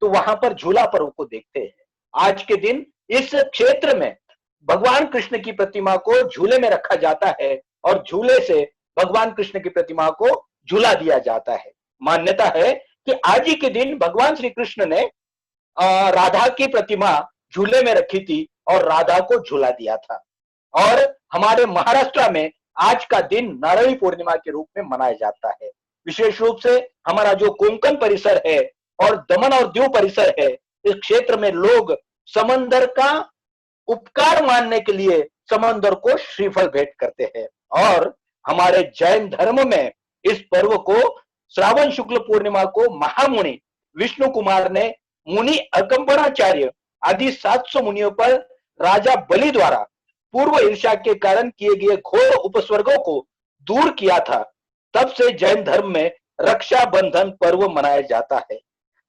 तो वहां पर झूला पर्व को देखते हैं। आज के दिन इस क्षेत्र में भगवान कृष्ण की प्रतिमा को झूले में रखा जाता है और झूले से भगवान कृष्ण की प्रतिमा को झूला दिया जाता है। मान्यता है कि आज ही के दिन भगवान श्री कृष्ण ने राधा की प्रतिमा झूले में रखी थी और राधा को झूला दिया था। और हमारे महाराष्ट्र में आज का दिन नारळी पूर्णिमा के रूप में मनाया जाता है। विशेष रूप से हमारा जो कोंकण परिसर है और दमन और दीव परिसर है, इस क्षेत्र में लोग समंदर का उपकार मानने के लिए समंदर को श्रीफल भेंट करते हैं। और हमारे जैन धर्म में इस पर्व को श्रावण शुक्ल पूर्णिमा को महामुनि विष्णु कुमार ने मुनि अकंपनाचार्य आदि 700 मुनियों पर राजा बलि द्वारा पूर्व ईर्ष्या के कारण किए गए घोर उपस्वर्गों को दूर किया था। तब से जैन धर्म में रक्षाबंधन पर्व मनाया जाता है।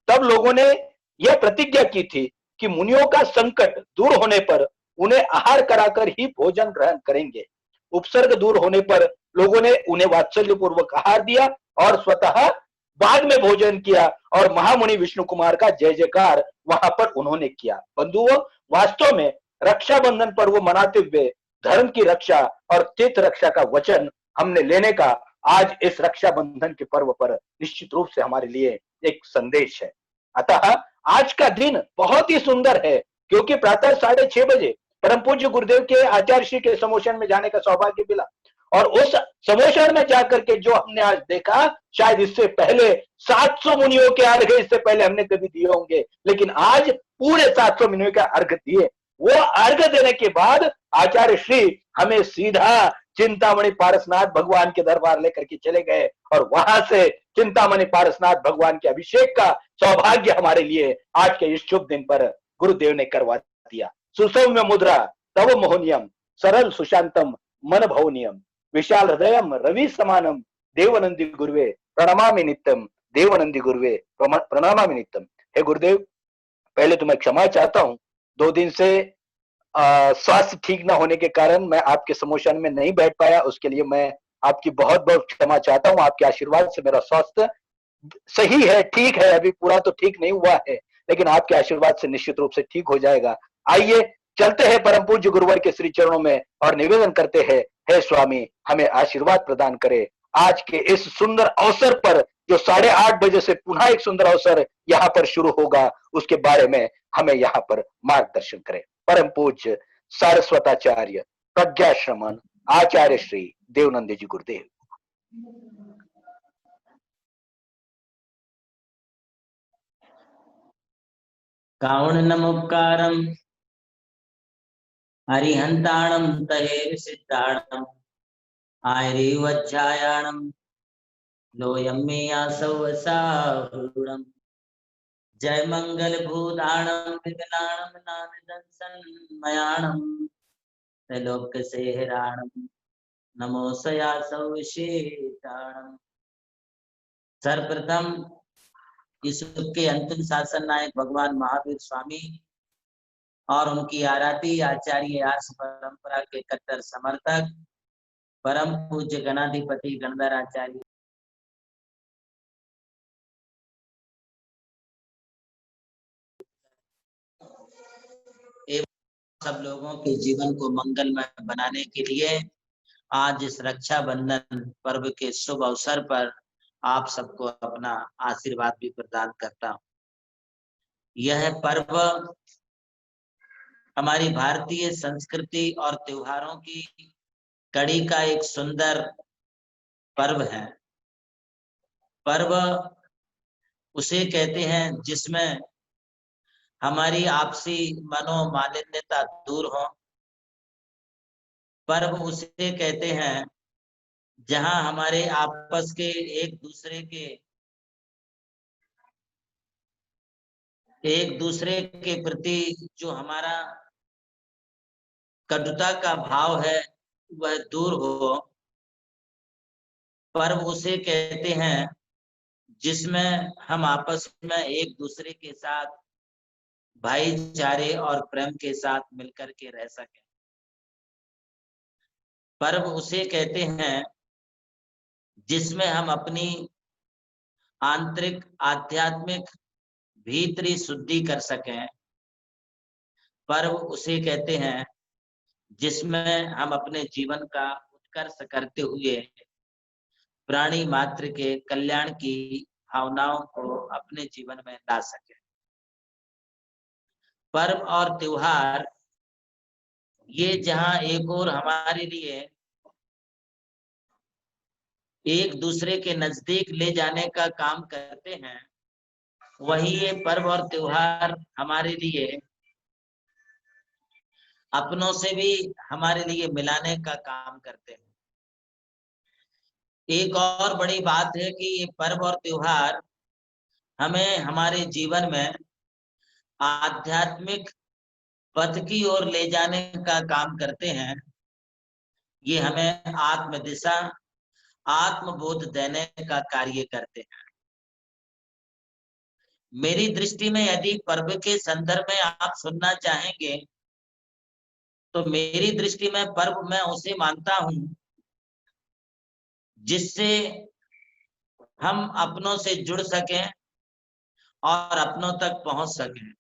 तब लोगों ने यह प्रतिज्ञा की थी कि मुनियों का संकट दूर होने पर उन्हें आहार कराकर ही भोजन ग्रहण करेंगे। उपसर्ग दूर होने पर लोगों ने उन्हें वात्सल्य पूर्वक आहार दिया और स्वतः बाद में भोजन किया और महामुनि विष्णु कुमार का जय जयकार वहां पर उन्होंने किया। बंधुओं, वास्तव में रक्षाबंधन पर्व मनाते हुए धर्म की रक्षा और तीर्थ रक्षा का वचन हमने लेने का आज इस रक्षाबंधन के पर्व पर निश्चित रूप से हमारे लिए एक संदेश है। अतः आज का दिन बहुत ही सुंदर है, क्योंकि प्रातः 6:30 बजे परम पूज्य गुरुदेव के आचार्य श्री के समोशन में जाने का सौभाग्य मिला। और उस समोशन में जाकर के जो हमने आज देखा, शायद इससे पहले 700 मुनियों के अर्घ इससे पहले हमने कभी दिए होंगे, लेकिन आज पूरे 700 मुनियों के अर्घ दिए। वो अर्घ देने के बाद आचार्य श्री हमें सीधा चिंतामणि पारसनाथ भगवान के दरबार लेकर के चले गए और वहां से चिंतामणि पारसनाथ भगवान के अभिषेक का सौभाग्य हमारे लिए आज के इस शुभ दिन पर गुरुदेव ने करवा दिया। सुसौम्य मुद्रा तव मोहनियम सरल सुशांतम मन भवनियम विशाल हृदयम रवि समानम देवनंदी गुरुवे प्रणमामि नित्यम देवनंदी गुरुवे प्रणमामि नित्यम। हे गुरुदेव, पहले तो मैं क्षमा चाहता हूं, 2 दिन से स्वास्थ्य ठीक ना होने के कारण मैं आपके समोशन में नहीं बैठ पाया। उसके लिए मैं आपकी बहुत बहुत क्षमा चाहता हूं। आपके आशीर्वाद से मेरा स्वास्थ्य सही है, ठीक है, अभी पूरा तो ठीक नहीं हुआ है, लेकिन आपके आशीर्वाद से निश्चित रूप से ठीक हो जाएगा। आइए चलते हैं परम पूज्य गुरुवर के श्री चरणों में और निवेदन करते हैं, हे स्वामी हमें आशीर्वाद प्रदान करे। आज के इस सुंदर अवसर पर जो 8:30 बजे से पुनः एक सुंदर अवसर यहाँ पर शुरू होगा, उसके बारे में हमें यहाँ पर मार्गदर्शन करें। परम पूज्य सारस्वताचार्य प्रज्ञाश्रमण आचार्य श्री देवनंदी जी गुरुदेव। कावणनमुपकारं हरिहन्ताणं तहेर सिद्धाणं आयरिवज्जायाणं लोयं मे आसौ वसाहुरं जय मंगल भूताणं विघ्नाणं नानिदं सन्मयाणं त्रैलोक सेहराणं नमोऽस्यासौ विशेषाणं। सर्वप्रथम इस युग के अंतिम शासन नायक भगवान महावीर स्वामी और उनकी आराध्य आचार्य आर्ष परंपरा के कट्टर समर्थक परम पूज्य गणाधिपति गणधर आचार्य एवं सब लोगों के जीवन को मंगलमय बनाने के लिए आज इस रक्षाबंधन पर्व के शुभ अवसर पर आप सबको अपना आशीर्वाद भी प्रदान करता हूँ। यह पर्व हमारी भारतीय संस्कृति और त्योहारों की कड़ी का एक सुंदर पर्व है। पर्व उसे कहते हैं जिसमें हमारी आपसी मनोमालिन्यता दूर हो। पर्व उसे कहते हैं जहां हमारे आपस के एक दूसरे के प्रति जो हमारा कटुता का भाव है वह दूर हो। पर्व उसे कहते हैं जिसमें हम आपस में एक दूसरे के साथ भाईचारे और प्रेम के साथ मिलकर के रह सकें। पर्व उसे कहते हैं जिसमें हम अपनी आंतरिक आध्यात्मिक भीतरी शुद्धि कर सकें। पर्व उसे कहते हैं जिसमें हम अपने जीवन का उत्कर्ष करते हुए प्राणी मात्र के कल्याण की भावनाओं को अपने जीवन में ला सके। पर्व और त्योहार ये जहां एक और हमारे लिए एक दूसरे के नजदीक ले जाने का काम करते हैं, वही ये पर्व और त्योहार हमारे लिए अपनों से भी हमारे लिए मिलाने का काम करते हैं। एक और बड़ी बात है कि ये पर्व और त्योहार हमें हमारे जीवन में आध्यात्मिक पथ की ओर ले जाने का काम करते हैं। ये हमें आत्म दिशा, आत्मबोध देने का कार्य करते हैं। मेरी दृष्टि में यदि पर्व के संदर्भ में आप सुनना चाहेंगे तो मेरी दृष्टि में पर्व मैं उसे मानता हूं जिससे हम अपनों से जुड़ सकें और अपनों तक पहुंच सकें।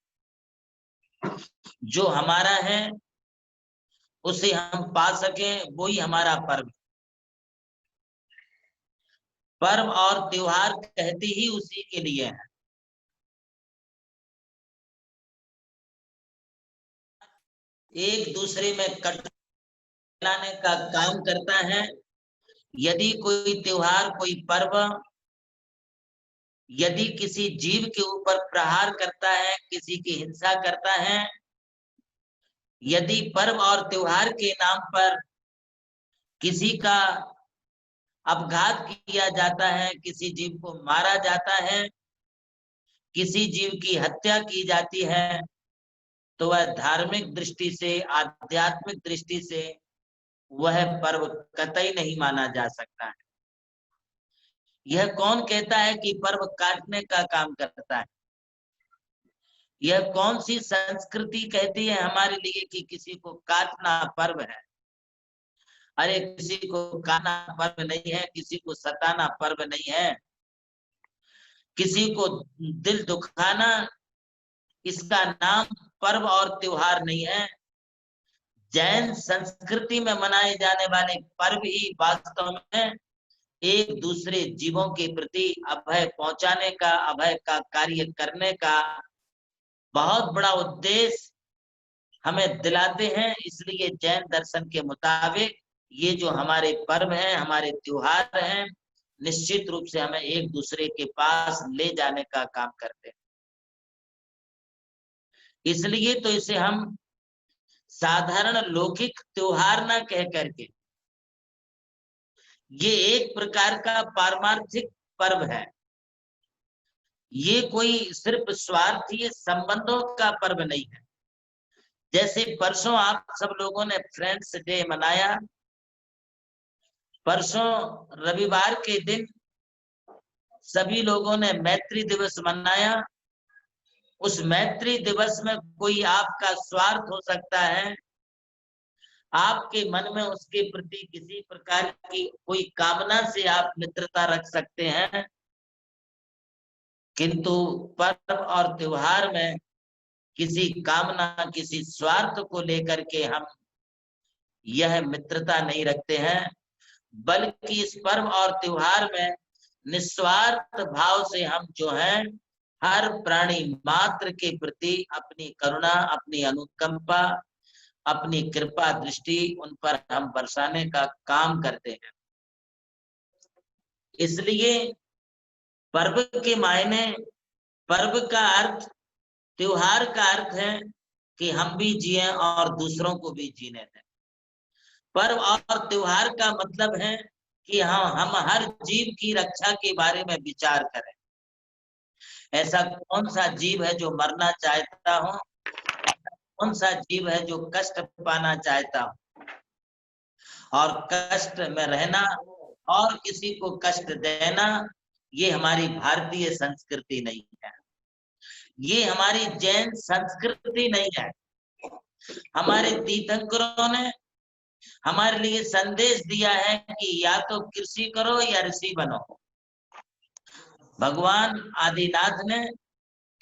जो हमारा है उसे हम पा सकें, वो ही हमारा पर्व। पर्व और त्योहार कहते ही उसी के लिए है। एक दूसरे में लाने का काम करता है। यदि कोई त्योहार, कोई पर्व यदि किसी जीव के ऊपर प्रहार करता है, किसी की हिंसा करता है, यदि पर्व और त्योहार के नाम पर किसी का अपघात किया जाता है, किसी जीव को मारा जाता है, किसी जीव की हत्या की जाती है, तो वह धार्मिक दृष्टि से, आध्यात्मिक दृष्टि से वह पर्व कतई नहीं माना जा सकता है। यह कौन कहता है कि पर्व काटने का काम करता है? यह कौन सी संस्कृति कहती है हमारे लिए कि किसी को काटना पर्व है? अरे किसी को काटना पर्व नहीं है, किसी को सताना पर्व नहीं है, किसी को दिल दुखाना इसका नाम पर्व और त्योहार नहीं है। जैन संस्कृति में मनाए जाने वाले पर्व ही वास्तव में एक दूसरे जीवों के प्रति अभय पहुंचाने का, अभय का कार्य करने का बहुत बड़ा उद्देश्य हमें दिलाते हैं। इसलिए जैन दर्शन के मुताबिक ये जो हमारे पर्व हैं, हमारे त्योहार हैं, निश्चित रूप से हमें एक दूसरे के पास ले जाने का काम करते हैं। इसलिए तो इसे हम साधारण लौकिक त्योहार ना कह करके ये एक प्रकार का पारमार्थिक पर्व है। ये कोई सिर्फ स्वार्थी संबंधों का पर्व नहीं है। जैसे परसों आप सब लोगों ने फ्रेंड्स डे मनाया, परसों रविवार के दिन सभी लोगों ने मैत्री दिवस मनाया। उस मैत्री दिवस में कोई आपका स्वार्थ हो सकता है, आपके मन में उसके प्रति किसी प्रकार की कोई कामना से आप मित्रता रख सकते हैं, किंतु पर्व और त्योहार में किसी कामना, किसी स्वार्थ को लेकर के हम यह मित्रता नहीं रखते हैं, बल्कि इस पर्व और त्योहार में निस्वार्थ भाव से हम जो है हर प्राणी मात्र के प्रति अपनी करुणा, अपनी अनुकंपा, अपनी कृपा दृष्टि उन पर हम बरसाने का काम करते हैं। इसलिए पर्व के मायने, पर्व का अर्थ, त्योहार का अर्थ है कि हम भी जिए और दूसरों को भी जीने दें। पर्व और त्योहार का मतलब है कि हम हर जीव की रक्षा के बारे में विचार करें। ऐसा कौन सा जीव है जो मरना चाहता हो? कौन सा जीव है जो कष्ट पाना चाहता हो? और कष्ट में रहना और किसी को कष्ट देना ये हमारी भारतीय संस्कृति नहीं है, ये हमारी जैन संस्कृति नहीं है। हमारे तीर्थंकरों ने हमारे लिए संदेश दिया है कि या तो कृषि करो या ऋषि बनो। भगवान आदिनाथ ने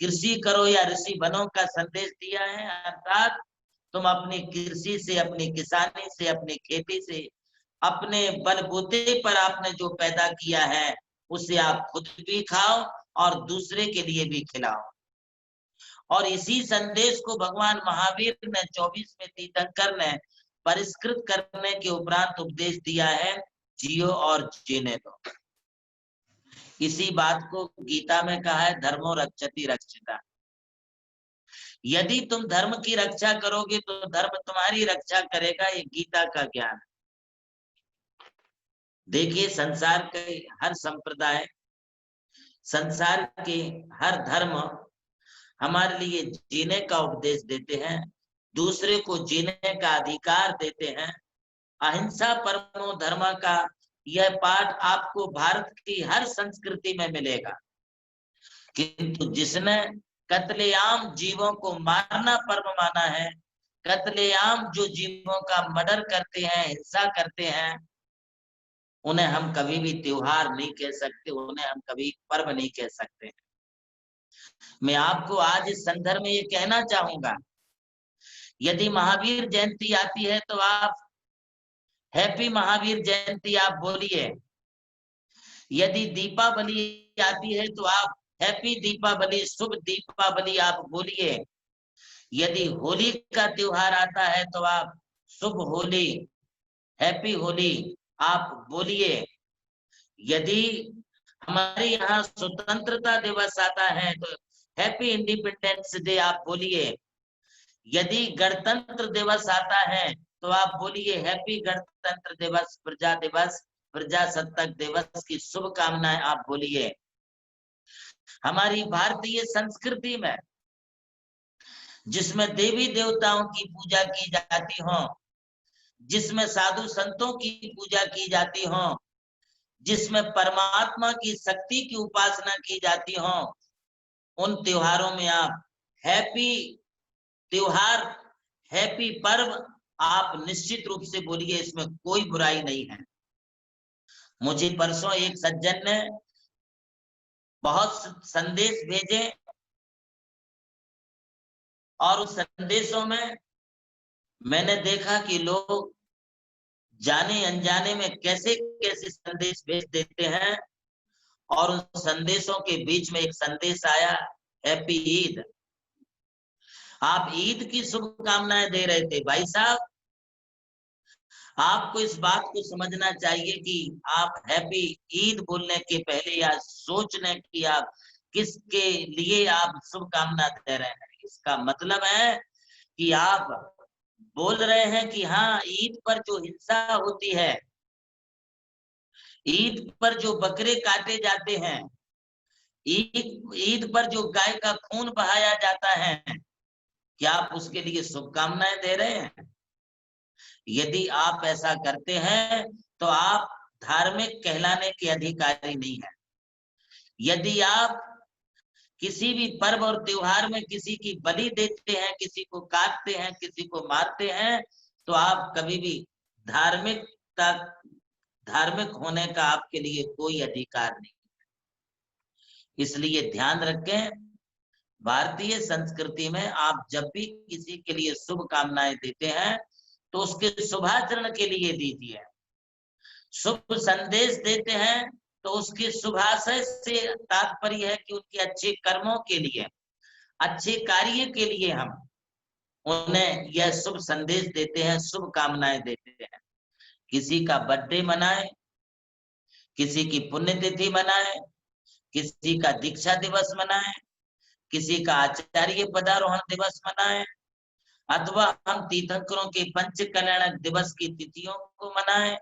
कृषि करो या ऋषि बनो का संदेश दिया है। अर्थात तुम अपनी कृषि से, अपनी किसानी से, अपनी खेती से, अपने बलबूते पर आपने जो पैदा किया है उसे आप खुद भी खाओ और दूसरे के लिए भी खिलाओ। और इसी संदेश को भगवान महावीर ने 24वें तीर्थंकर ने परिष्कृत करने के उपरांत उपदेश दिया है, जियो और जीने दो। इसी बात को गीता में कहा है, धर्मो रक्षति रक्षिता। यदि तुम धर्म की रक्षा करोगे तो धर्म तुम्हारी रक्षा करेगा, ये गीता का ज्ञान है। देखिए, संसार के हर संप्रदाय, संसार के हर धर्म हमारे लिए जीने का उपदेश देते हैं, दूसरे को जीने का अधिकार देते हैं। अहिंसा परमो धर्म का यह पाठ आपको भारत की हर संस्कृति में मिलेगा। किंतु जिसने कत्लेआम जीवों को मारना पर्व माना है, कत्लेआम जो जीवों का मर्डर करते हैं, हिंसा करते हैं, उन्हें हम कभी भी त्योहार नहीं कह सकते, उन्हें हम कभी पर्व नहीं कह सकते। मैं आपको आज इस संदर्भ में ये कहना चाहूंगा, यदि महावीर जयंती आती है तो आप हैप्पी महावीर जयंती आप बोलिए। यदि दीपावली आती है तो आप हैप्पी दीपावली, शुभ दीपावली आप बोलिए। यदि होली का त्योहार आता है तो आप शुभ होली, हैप्पी होली आप बोलिए। यदि हमारे यहाँ स्वतंत्रता दिवस आता है तो हैप्पी इंडिपेंडेंस डे आप बोलिए। यदि गणतंत्र दिवस आता है तो आप बोलिए हैप्पी गणतंत्र दिवस, प्रजा दिवस, प्रजासत्ताक दिवस की शुभकामनाएं आप बोलिए। हमारी भारतीय संस्कृति में, जिसमें देवी देवताओं की पूजा की जाती हो, जिसमें साधु संतों की पूजा की जाती हो, जिसमें परमात्मा की शक्ति की उपासना की जाती हो, उन त्योहारों में आप हैप्पी त्योहार, हैप्पी पर्व आप निश्चित रूप से बोलिए, इसमें कोई बुराई नहीं है। मुझे परसों एक सज्जन ने बहुत संदेश भेजे और उस संदेशों में मैंने देखा कि लोग जाने अनजाने में कैसे कैसे संदेश भेज देते हैं। और उन संदेशों के बीच में एक संदेश आया, हैप्पी ईद। आप ईद की शुभकामनाएं दे रहे थे। भाई साहब, आपको इस बात को समझना चाहिए कि आप हैप्पी ईद बोलने के पहले या सोचने की आप किसके लिए आप शुभकामना दे रहे हैं। इसका मतलब है कि आप बोल रहे हैं कि हाँ, ईद पर जो हिंसा होती है, ईद पर जो बकरे काटे जाते हैं, ईद पर जो गाय का खून बहाया जाता है, क्या आप उसके लिए शुभकामनाएं दे रहे हैं? यदि आप ऐसा करते हैं तो आप धार्मिक कहलाने के अधिकारी नहीं है। यदि आप किसी भी पर्व और त्योहार में किसी की बलि देते हैं, किसी को काटते हैं, किसी को मारते हैं, तो आप कभी भी धार्मिक होने का आपके लिए कोई अधिकार नहीं। इसलिए ध्यान रखें, भारतीय संस्कृति में आप जब भी किसी के लिए शुभकामनाएं देते हैं तो उसके शुभाचरण के लिए दीजिए। शुभ संदेश देते हैं तो उसके शुभाशय से तात्पर्य है कि उनके अच्छे कर्मों के लिए, अच्छे कार्य के लिए हम उन्हें यह शुभ संदेश देते हैं, शुभकामनाएं देते हैं। किसी का बर्थडे मनाए, किसी की पुण्यतिथि मनाए, किसी का दीक्षा दिवस मनाए, किसी का आचार्य पदारोहण दिवस मनाए, अथवा हम तीर्थंकरों के पंच कल्याणक दिवस की तिथियों को मनाए।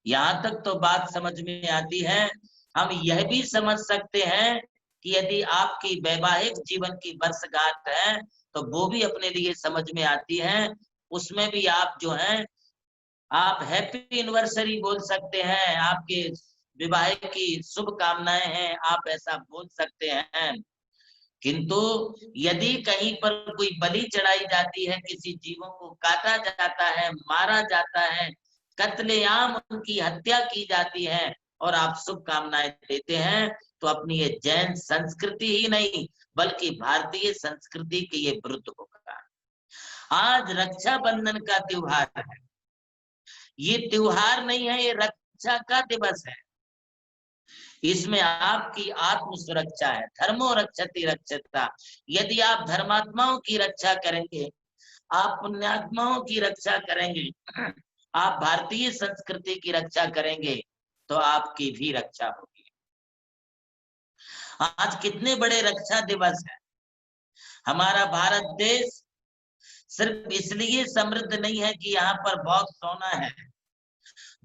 यहाँ तक तो बात समझ में आती है। हम यह भी समझ सकते हैं कि यदि आपकी वैवाहिक जीवन की वर्षगांठ है तो वो भी अपने लिए समझ में आती है। उसमें भी आप जो है, आप हैप्पी एनिवर्सरी बोल सकते हैं, आपके विवाह की शुभकामनाएं हैं, आप ऐसा बोल सकते हैं। किंतु यदि कहीं पर कोई बलि चढ़ाई जाती है, किसी जीवों को काटा जाता है, मारा जाता है, कत्लेआम उनकी हत्या की जाती है और आप शुभकामनाएं देते हैं, तो अपनी ये जैन संस्कृति ही नहीं बल्कि भारतीय संस्कृति के ये विरुद्ध होगा। आज रक्षाबंधन का त्योहार है, ये त्योहार नहीं है, ये रक्षा का दिवस है। इसमें आपकी आत्म सुरक्षा है, धर्मो रक्षति रक्षता। यदि आप धर्मात्माओं की रक्षा करेंगे, आप पुण्यात्माओं की रक्षा करेंगे, आप भारतीय संस्कृति की रक्षा करेंगे, तो आपकी भी रक्षा होगी। आज कितने बड़े रक्षा दिवस है। हमारा भारत देश सिर्फ इसलिए समृद्ध नहीं है कि यहाँ पर बहुत सोना है।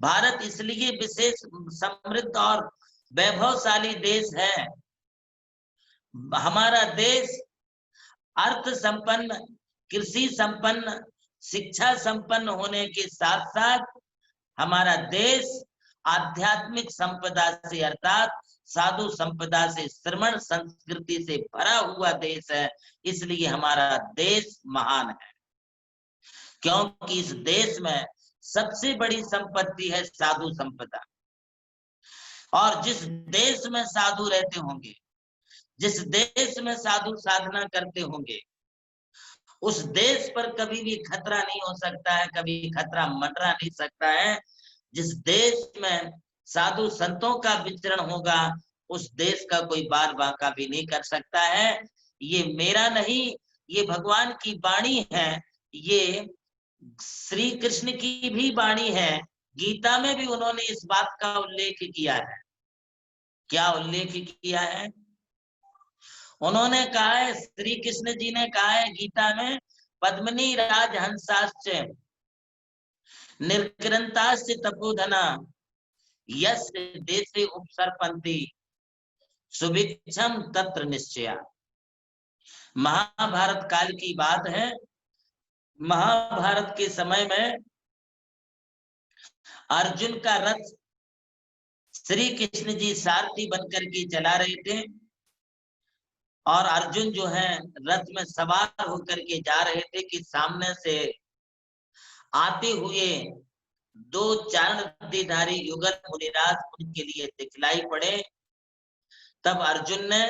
भारत इसलिए विशेष समृद्ध और वैभवशाली देश है। हमारा देश अर्थ संपन्न, कृषि संपन्न, शिक्षा संपन्न होने के साथ साथ हमारा देश आध्यात्मिक संपदा से अर्थात साधु संपदा से, श्रमण संस्कृति से भरा हुआ देश है। इसलिए हमारा देश महान है, क्योंकि इस देश में सबसे बड़ी संपत्ति है साधु संपदा। और जिस देश में साधु रहते होंगे, जिस देश में साधु साधना करते होंगे, उस देश पर कभी भी खतरा नहीं हो सकता है, कभी खतरा मंडरा नहीं सकता है। जिस देश में साधु संतों का विचरण होगा, उस देश का कोई बार बांका भी नहीं कर सकता है। ये मेरा नहीं, ये भगवान की वाणी है, ये श्री कृष्ण की भी वाणी है। गीता में भी उन्होंने इस बात का उल्लेख किया है। क्या उल्लेख किया है? उन्होंने कहा है, श्री कृष्ण जी ने कहा है गीता में, पद्मिनी राजहंसाश्च निर्कृंताश्च तपोधना यस्य देशे उपसर्पन्ति सुभिक्षम तत्र निश्चया। महाभारत काल की बात है। महाभारत के समय में अर्जुन का रथ श्री कृष्ण जी सारथी बनकर के चला रहे थे, और अर्जुन जो है रथ में सवार होकर के जा रहे थे कि सामने से आते हुए दो चारणधारी युगल मुनिराज उनके लिए दिखलाई पड़े। तब अर्जुन ने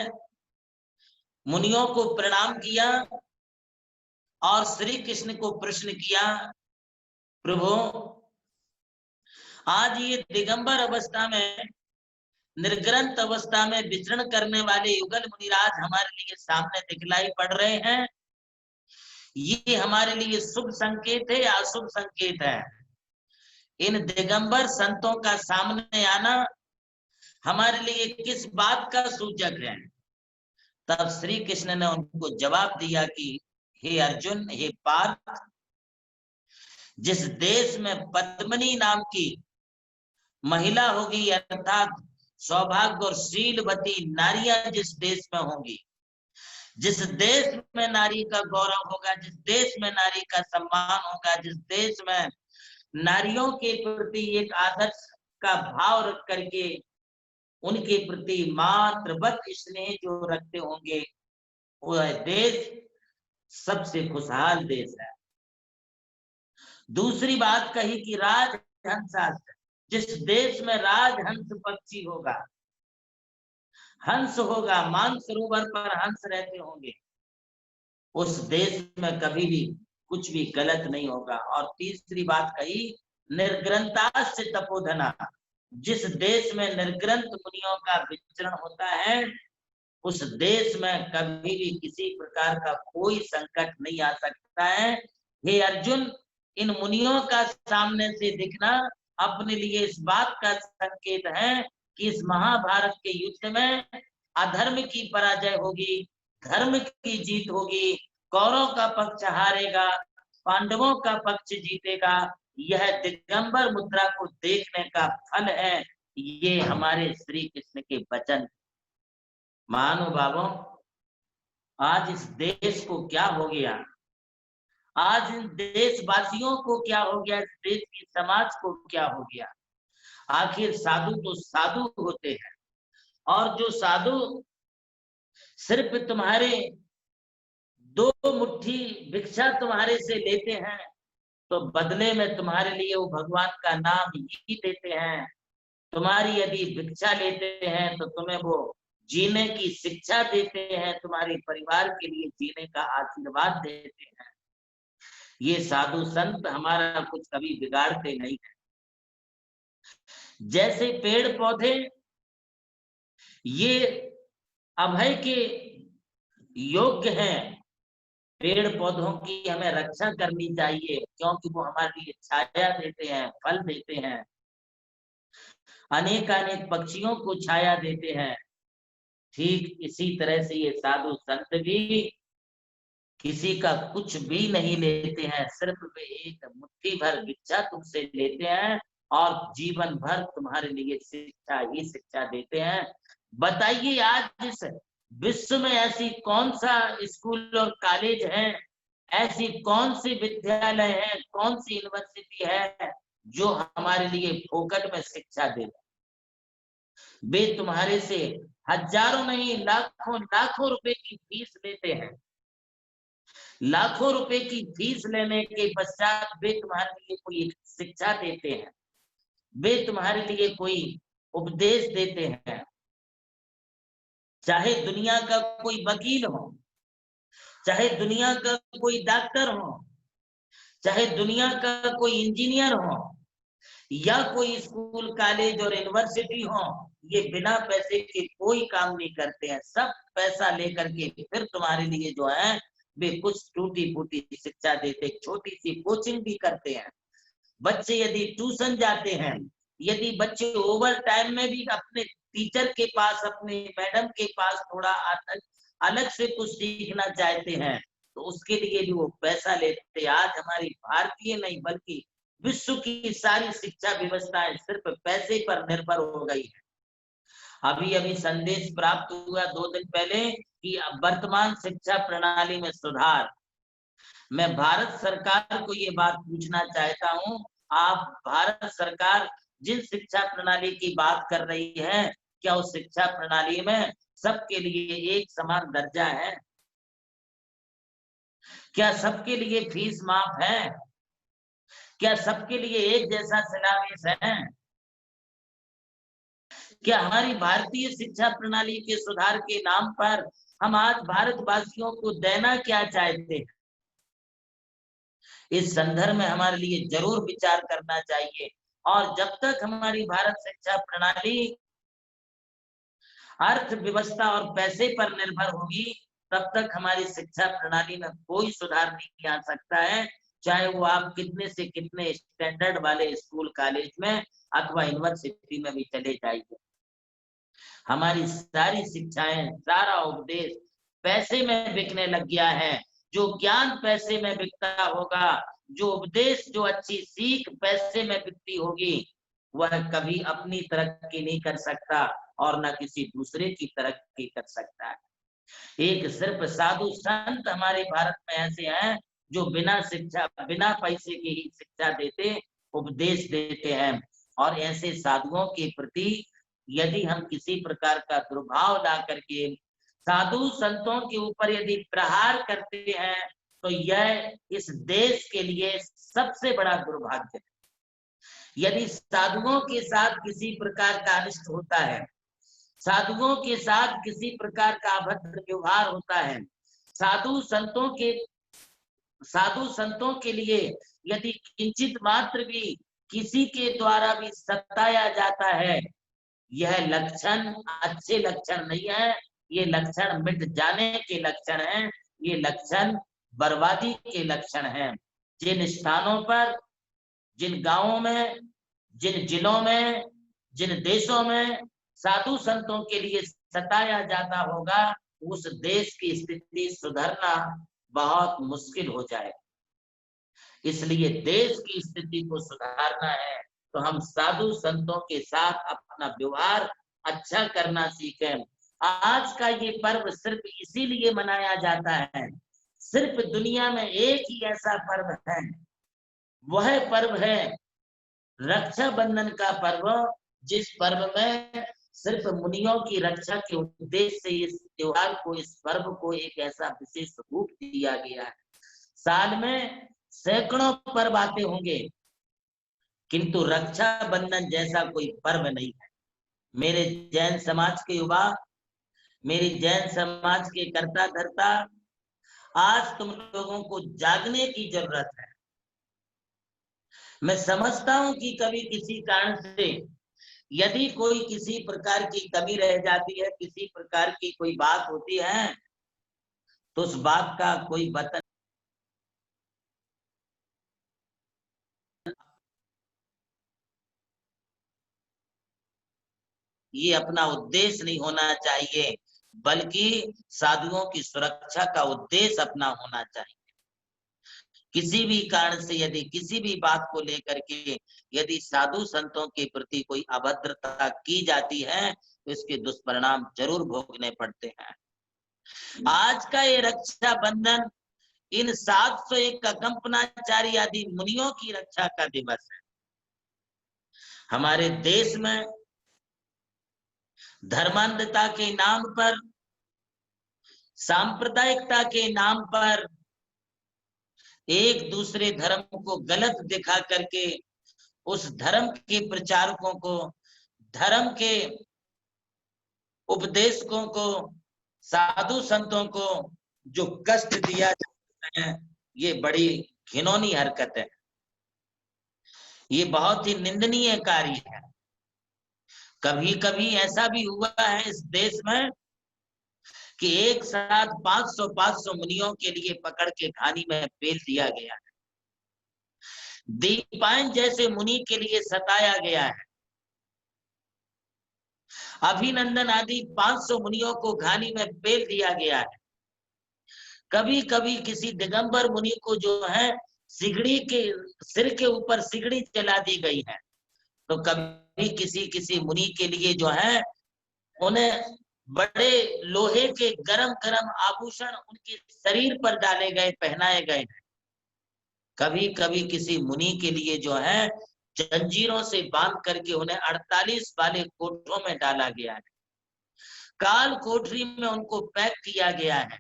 मुनियों को प्रणाम किया और श्री कृष्ण को प्रश्न किया, प्रभु आज ये दिगंबर अवस्था में, निर्ग्रंथ अवस्था में विचरण करने वाले युगल मुनिराज हमारे लिए सामने दिखलाई पड़ रहे हैं, ये हमारे लिए शुभ संकेत है या अशुभ संकेत है? इन दिगंबर संतों का सामने आना हमारे लिए किस बात का सूचक है? तब श्री कृष्ण ने उनको जवाब दिया कि हे अर्जुन, हे पार्थ, जिस देश में पद्मिनी नाम की महिला होगी, अर्थात सौभाग्य और शीलवती नारियां जिस देश में होंगी, जिस देश में नारी का गौरव होगा, जिस देश में नारी का सम्मान होगा, जिस देश में नारियों के प्रति एक आदर्श का भाव रख करके उनके प्रति मातृवत स्नेह जो रखते होंगे, वह देश सबसे खुशहाल देश है। दूसरी बात कही कि राजहंसा, जिस देश में राजहंस पक्षी होगा, हंस होगा, मानसरोवर पर हंस रहते होंगे, उस देश में कभी भी कुछ भी गलत नहीं होगा। और तीसरी बात कही निर्ग्रंथाश्च तपोधना, जिस देश में निर्ग्रंथ मुनियों का विचरण होता है, उस देश में कभी भी किसी प्रकार का कोई संकट नहीं आ सकता है। हे अर्जुन, इन मुनियों का सामने से दिखना अपने लिए इस बात का संकेत है कि इस महाभारत के युद्ध में अधर्म की पराजय होगी, धर्म की जीत होगी, कौरव का पक्ष हारेगा, पांडवों का पक्ष जीतेगा। यह दिगंबर मुद्रा को देखने का फल है। ये हमारे श्री कृष्ण के वचन। महानुभावों, आज इस देश को क्या हो गया, आज इन देशवासियों को क्या हो गया, इस देश की समाज को क्या हो गया? आखिर साधु तो साधु होते हैं, और जो साधु सिर्फ तुम्हारे दो मुट्ठी भिक्षा तुम्हारे से लेते हैं, तो बदले में तुम्हारे लिए वो भगवान का नाम ही देते हैं। तुम्हारी यदि भिक्षा लेते हैं तो तुम्हें वो जीने की शिक्षा देते हैं, तुम्हारे परिवार के लिए जीने का आशीर्वाद देते हैं। ये साधु संत हमारा कुछ कभी बिगाड़ते नहीं है। जैसे पेड़ पौधे ये अभय के योग्य हैं, पेड़ पौधों की हमें रक्षा करनी चाहिए, क्योंकि वो हमारे लिए छाया देते हैं, फल देते हैं, अनेक अनेक पक्षियों को छाया देते हैं। ठीक इसी तरह से ये साधु संत भी किसी का कुछ भी नहीं लेते हैं, सिर्फ वे एक मुट्ठी भर भिक्षा तुमसे लेते हैं और जीवन भर तुम्हारे लिए शिक्षा ही शिक्षा देते हैं। बताइए आज इस विश्व में ऐसी कौन सा स्कूल और कॉलेज है, ऐसी कौन सी विद्यालय है, कौन सी यूनिवर्सिटी है जो हमारे लिए फोकट में शिक्षा दे? वे तुम्हारे से हजारों नहीं लाखों लाखों रुपए की फीस लेते हैं। लाखों रुपए की फीस लेने के पश्चात वे तुम्हारे लिए कोई शिक्षा देते हैं, वे तुम्हारे लिए कोई उपदेश देते हैं। चाहे दुनिया का कोई वकील हो, चाहे दुनिया का कोई डॉक्टर हो, चाहे दुनिया का कोई इंजीनियर हो, या कोई स्कूल कॉलेज और यूनिवर्सिटी हो, ये बिना पैसे के कोई काम नहीं करते हैं। सब पैसा लेकर के फिर तुम्हारे लिए जो है वे कुछ टूटी फूटी शिक्षा देते, छोटी सी कोचिंग भी करते हैं। बच्चे यदि ट्यूशन जाते हैं, यदि बच्चे ओवर टाइम में भी अपने टीचर के पास, अपने मैडम के पास थोड़ा अलग से कुछ सीखना चाहते हैं, तो उसके लिए भी वो पैसा लेते। आज हमारी भारतीय नहीं बल्कि विश्व की सारी शिक्षा व्यवस्थाएं सिर्फ पैसे पर निर्भर हो गई है। अभी अभी संदेश प्राप्त हुआ 2 दिन पहले कि वर्तमान शिक्षा प्रणाली में सुधार। मैं भारत सरकार को ये बात पूछना चाहता हूं, आप भारत सरकार जिन शिक्षा प्रणाली की बात कर रही है, क्या उस शिक्षा प्रणाली में सबके लिए एक समान दर्जा है? क्या सबके लिए फीस माफ है? क्या सबके लिए एक जैसा सिलेबस है? क्या हमारी भारतीय शिक्षा प्रणाली के सुधार के नाम पर हम आज भारतवासियों को देना क्या चाहते हैं? इस संदर्भ में हमारे लिए जरूर विचार करना चाहिए। और जब तक हमारी भारत शिक्षा प्रणाली अर्थव्यवस्था और पैसे पर निर्भर होगी, तब तक हमारी शिक्षा प्रणाली में कोई सुधार नहीं आ सकता है, चाहे वो आप कितने से कितने स्टैंडर्ड वाले स्कूल कॉलेज में अथवा यूनिवर्सिटी में भी चले जाइए। हमारी सारी शिक्षाएं, सारा उपदेश पैसे में बिकने लग गया है। जो ज्ञान पैसे में बिकता होगा, जो उपदेश, जो अच्छी सीख पैसे में बिकती होगी, वह कभी अपनी तरक्की नहीं कर सकता और न किसी दूसरे की तरक्की कर सकता है। एक सिर्फ साधु संत हमारे भारत में ऐसे हैं जो बिना शिक्षा, बिना पैसे की ही शिक्षा देते, उपदेश देते हैं। और ऐसे साधुओं के प्रति यदि हम किसी प्रकार का दुर्भाव ला करके साधु संतों के ऊपर यदि प्रहार करते हैं, तो यह इस देश के लिए सबसे बड़ा दुर्भाग्य है। यदि साधुओं के साथ किसी प्रकार का अनिष्ट होता है, साधुओं के साथ किसी प्रकार का अभद्र व्यवहार होता है, साधु संतों के लिए यदि किंचित मात्र भी किसी के द्वारा भी सताया जाता है, यह लक्षण अच्छे लक्षण नहीं है। ये लक्षण मिट जाने के लक्षण हैं, ये लक्षण बर्बादी के लक्षण हैं। जिन स्थानों पर, जिन गांवों में, जिन जिलों में, जिन देशों में साधु संतों के लिए सताया जाता होगा, उस देश की स्थिति सुधरना बहुत मुश्किल हो जाए। इसलिए देश की स्थिति को सुधारना है तो हम साधु संतों के साथ अपना व्यवहार अच्छा करना सीखें। आज का ये पर्व सिर्फ इसीलिए मनाया जाता है, सिर्फ दुनिया में एक ही ऐसा पर्व है, वह पर्व है रक्षाबंधन का पर्व, जिस पर्व में सिर्फ मुनियों की रक्षा के उद्देश्य से इस त्योहार को, इस पर्व को एक ऐसा विशेष रूप दिया गया है। साल में सैकड़ों पर्व आते होंगे, किंतु रक्षाबंधन जैसा कोई पर्व नहीं है। मेरे जैन समाज के युवा मेरी जैन समाज के कर्ता धर्ता, आज तुम लोगों को जागने की जरूरत है। मैं समझता हूं कि कभी किसी कारण से यदि कोई किसी प्रकार की कमी रह जाती है, किसी प्रकार की कोई बात होती है, तो उस बात का कोई वतन ये अपना उद्देश्य नहीं होना चाहिए, बल्कि साधुओं की सुरक्षा का उद्देश्य अपना होना चाहिए। किसी भी कारण से यदि किसी भी बात को लेकर के यदि साधु संतों के प्रति कोई अभद्रता की जाती है, तो इसके दुष्परिणाम जरूर भोगने पड़ते हैं। आज का ये रक्षा बंधन इन 701 कंपनाचारी आदि मुनियों की रक्षा का दिवस है। हमारे देश में धर्मांधता के नाम पर, सांप्रदायिकता के नाम पर एक दूसरे धर्म को गलत दिखा करके उस धर्म के प्रचारकों को, धर्म के उपदेशकों को, साधु संतों को जो कष्ट दिया जाता है, ये बड़ी घिनौनी हरकत है। ये बहुत ही निंदनीय कार्य है। कभी कभी ऐसा भी हुआ है इस देश में कि एक साथ 500 मुनियों के लिए पकड़ के घानी में पेल दिया गया है। दीपायन जैसे मुनि के लिए सताया गया है। अभिनंदन आदि 500 मुनियों को घानी में पेल दिया गया है। कभी कभी किसी दिगंबर मुनि को जो है सिगड़ी के सिर के ऊपर सिगड़ी चला दी गई है। तो कभी किसी मुनि के लिए जो है उन्हें बड़े लोहे के गरम गरम आभूषण उनके शरीर पर डाले गए, पहनाए गए हैं। कभी कभी किसी मुनि के लिए जो है जंजीरों से बांध करके उन्हें 48 वाले कोठरों में डाला गया है, काल कोठरी में उनको पैक किया गया है।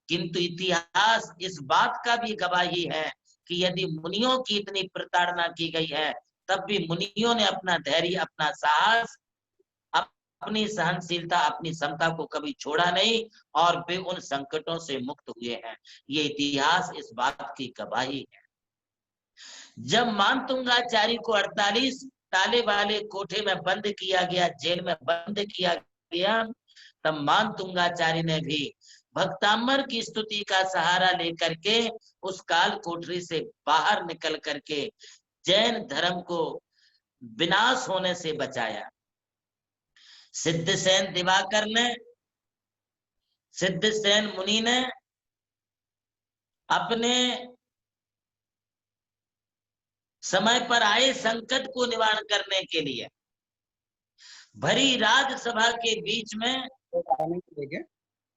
किंतु इतिहास इस बात का भी गवाही है कि यदि मुनियों की इतनी प्रताड़ना की गई है, तब भी मुनियों ने अपना धैर्य, अपना साहस, अपनी सहनशीलता, अपनी क्षमता को कभी छोड़ा नहीं और वे उन संकटों से मुक्त हुए हैं। ये इतिहास इस बात की गवाही है। जब मानतुंगाचारी को 48 ताले वाले कोठे में बंद किया गया, जेल में बंद किया गया, तब मानतुंगाचारी ने भी भक्तांबर की स्तुति का सहारा लेकर के उस काल कोठरी से बाहर निकल करके जैन धर्म को विनाश होने से बचाया। सिद्धसेन दिवाकर ने, सिद्धसेन मुनि ने अपने समय पर आए संकट को निवारण करने के लिए भरी राजसभा के बीच में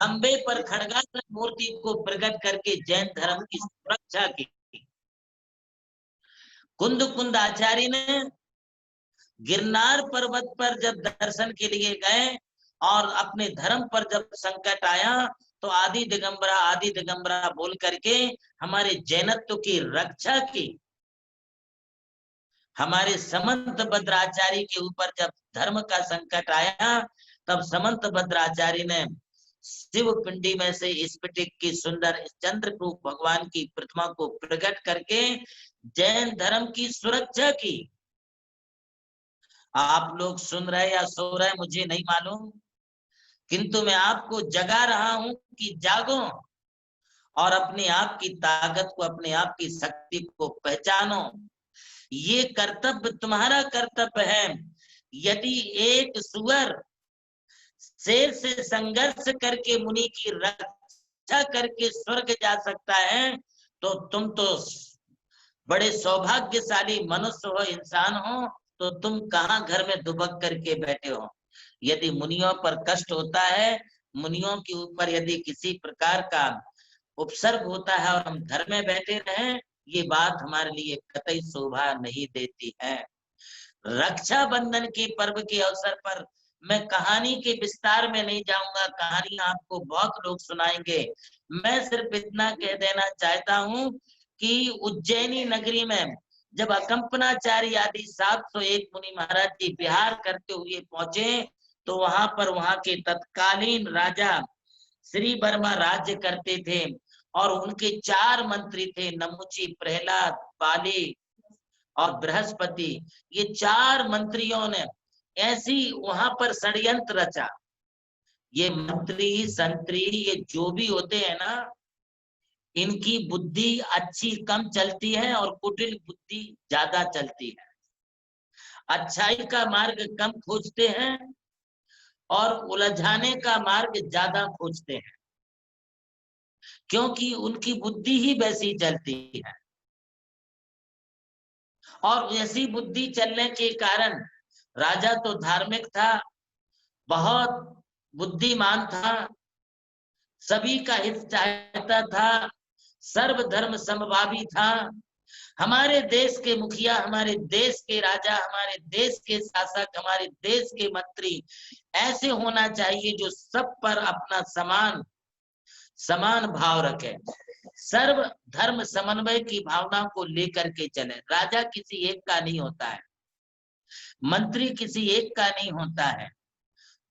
खंबे पर खड़गाकर मूर्ति को प्रकट करके जैन धर्म की सुरक्षा की। कुंद आचार्य ने गिरनार पर्वत पर जब दर्शन के लिए गए और अपने धर्म पर जब संकट आया, तो आदि दिगंबरा बोल करके हमारे जैनत्व की रक्षा की। हमारे समंत भद्राचार्य के ऊपर जब धर्म का संकट आया, तब समंत भद्राचार्य ने शिव पिंडी में से स्फटिक की सुंदर चंद्ररूप भगवान की प्रतिमा को प्रकट करके जैन धर्म की सुरक्षा की। आप लोग सुन रहे या सो रहे मुझे नहीं मालूम, किंतु मैं आपको जगा रहा हूं कि जागो और अपने आप की ताकत को, अपने आप की शक्ति को पहचानो। ये कर्तव्य तुम्हारा कर्तव्य है। यदि एक सुअर शेर से संघर्ष करके मुनि की रक्षा करके स्वर्ग जा सकता है, तो तुम तो बड़े सौभाग्यशाली मनुष्य हो, इंसान हो, तो तुम कहाँ घर में दुबक करके बैठे हो। यदि मुनियों पर कष्ट होता है, मुनियों के ऊपर यदि किसी प्रकार का उपसर्ग होता है और हम घर में बैठे रहें, ये बात हमारे लिए कतई शोभा नहीं देती है। रक्षा बंधन के पर्व के अवसर पर मैं कहानी के विस्तार में नहीं जाऊंगा, कहानी आपको बहुत लोग सुनाएंगे। मैं सिर्फ इतना कह देना चाहता हूं कि उज्जैनी नगरी में जब अकंपनाचारी आदि 701 मुनि महाराज जी विहार करते हुए पहुंचे, तो वहां पर वहां के तत्कालीन राजा श्री वर्मा राज्य करते थे और उनके 4 मंत्री थे, नमुची, प्रहलाद, पाली और बृहस्पति। ये 4 मंत्रियों ने ऐसी वहां पर षड्यंत्र रचा। ये मंत्री संतरी ये जो भी होते हैं ना, इनकी बुद्धि अच्छी कम चलती है और कुटिल बुद्धि ज्यादा चलती है। अच्छाई का मार्ग कम खोजते हैं और उलझाने का मार्ग ज्यादा खोजते हैं, क्योंकि उनकी बुद्धि ही वैसी चलती है। और ऐसी बुद्धि चलने के कारण राजा तो धार्मिक था, बहुत बुद्धिमान था, सभी का हित चाहता था, सर्वधर्म समभावी था। हमारे देश के मुखिया, हमारे देश के राजा, हमारे देश के शासक, हमारे देश के मंत्री ऐसे होना चाहिए जो सब पर अपना समान भाव रखे, सर्व धर्म समन्वय की भावना को लेकर के चले। राजा किसी एक का नहीं होता है, मंत्री किसी एक का नहीं होता है।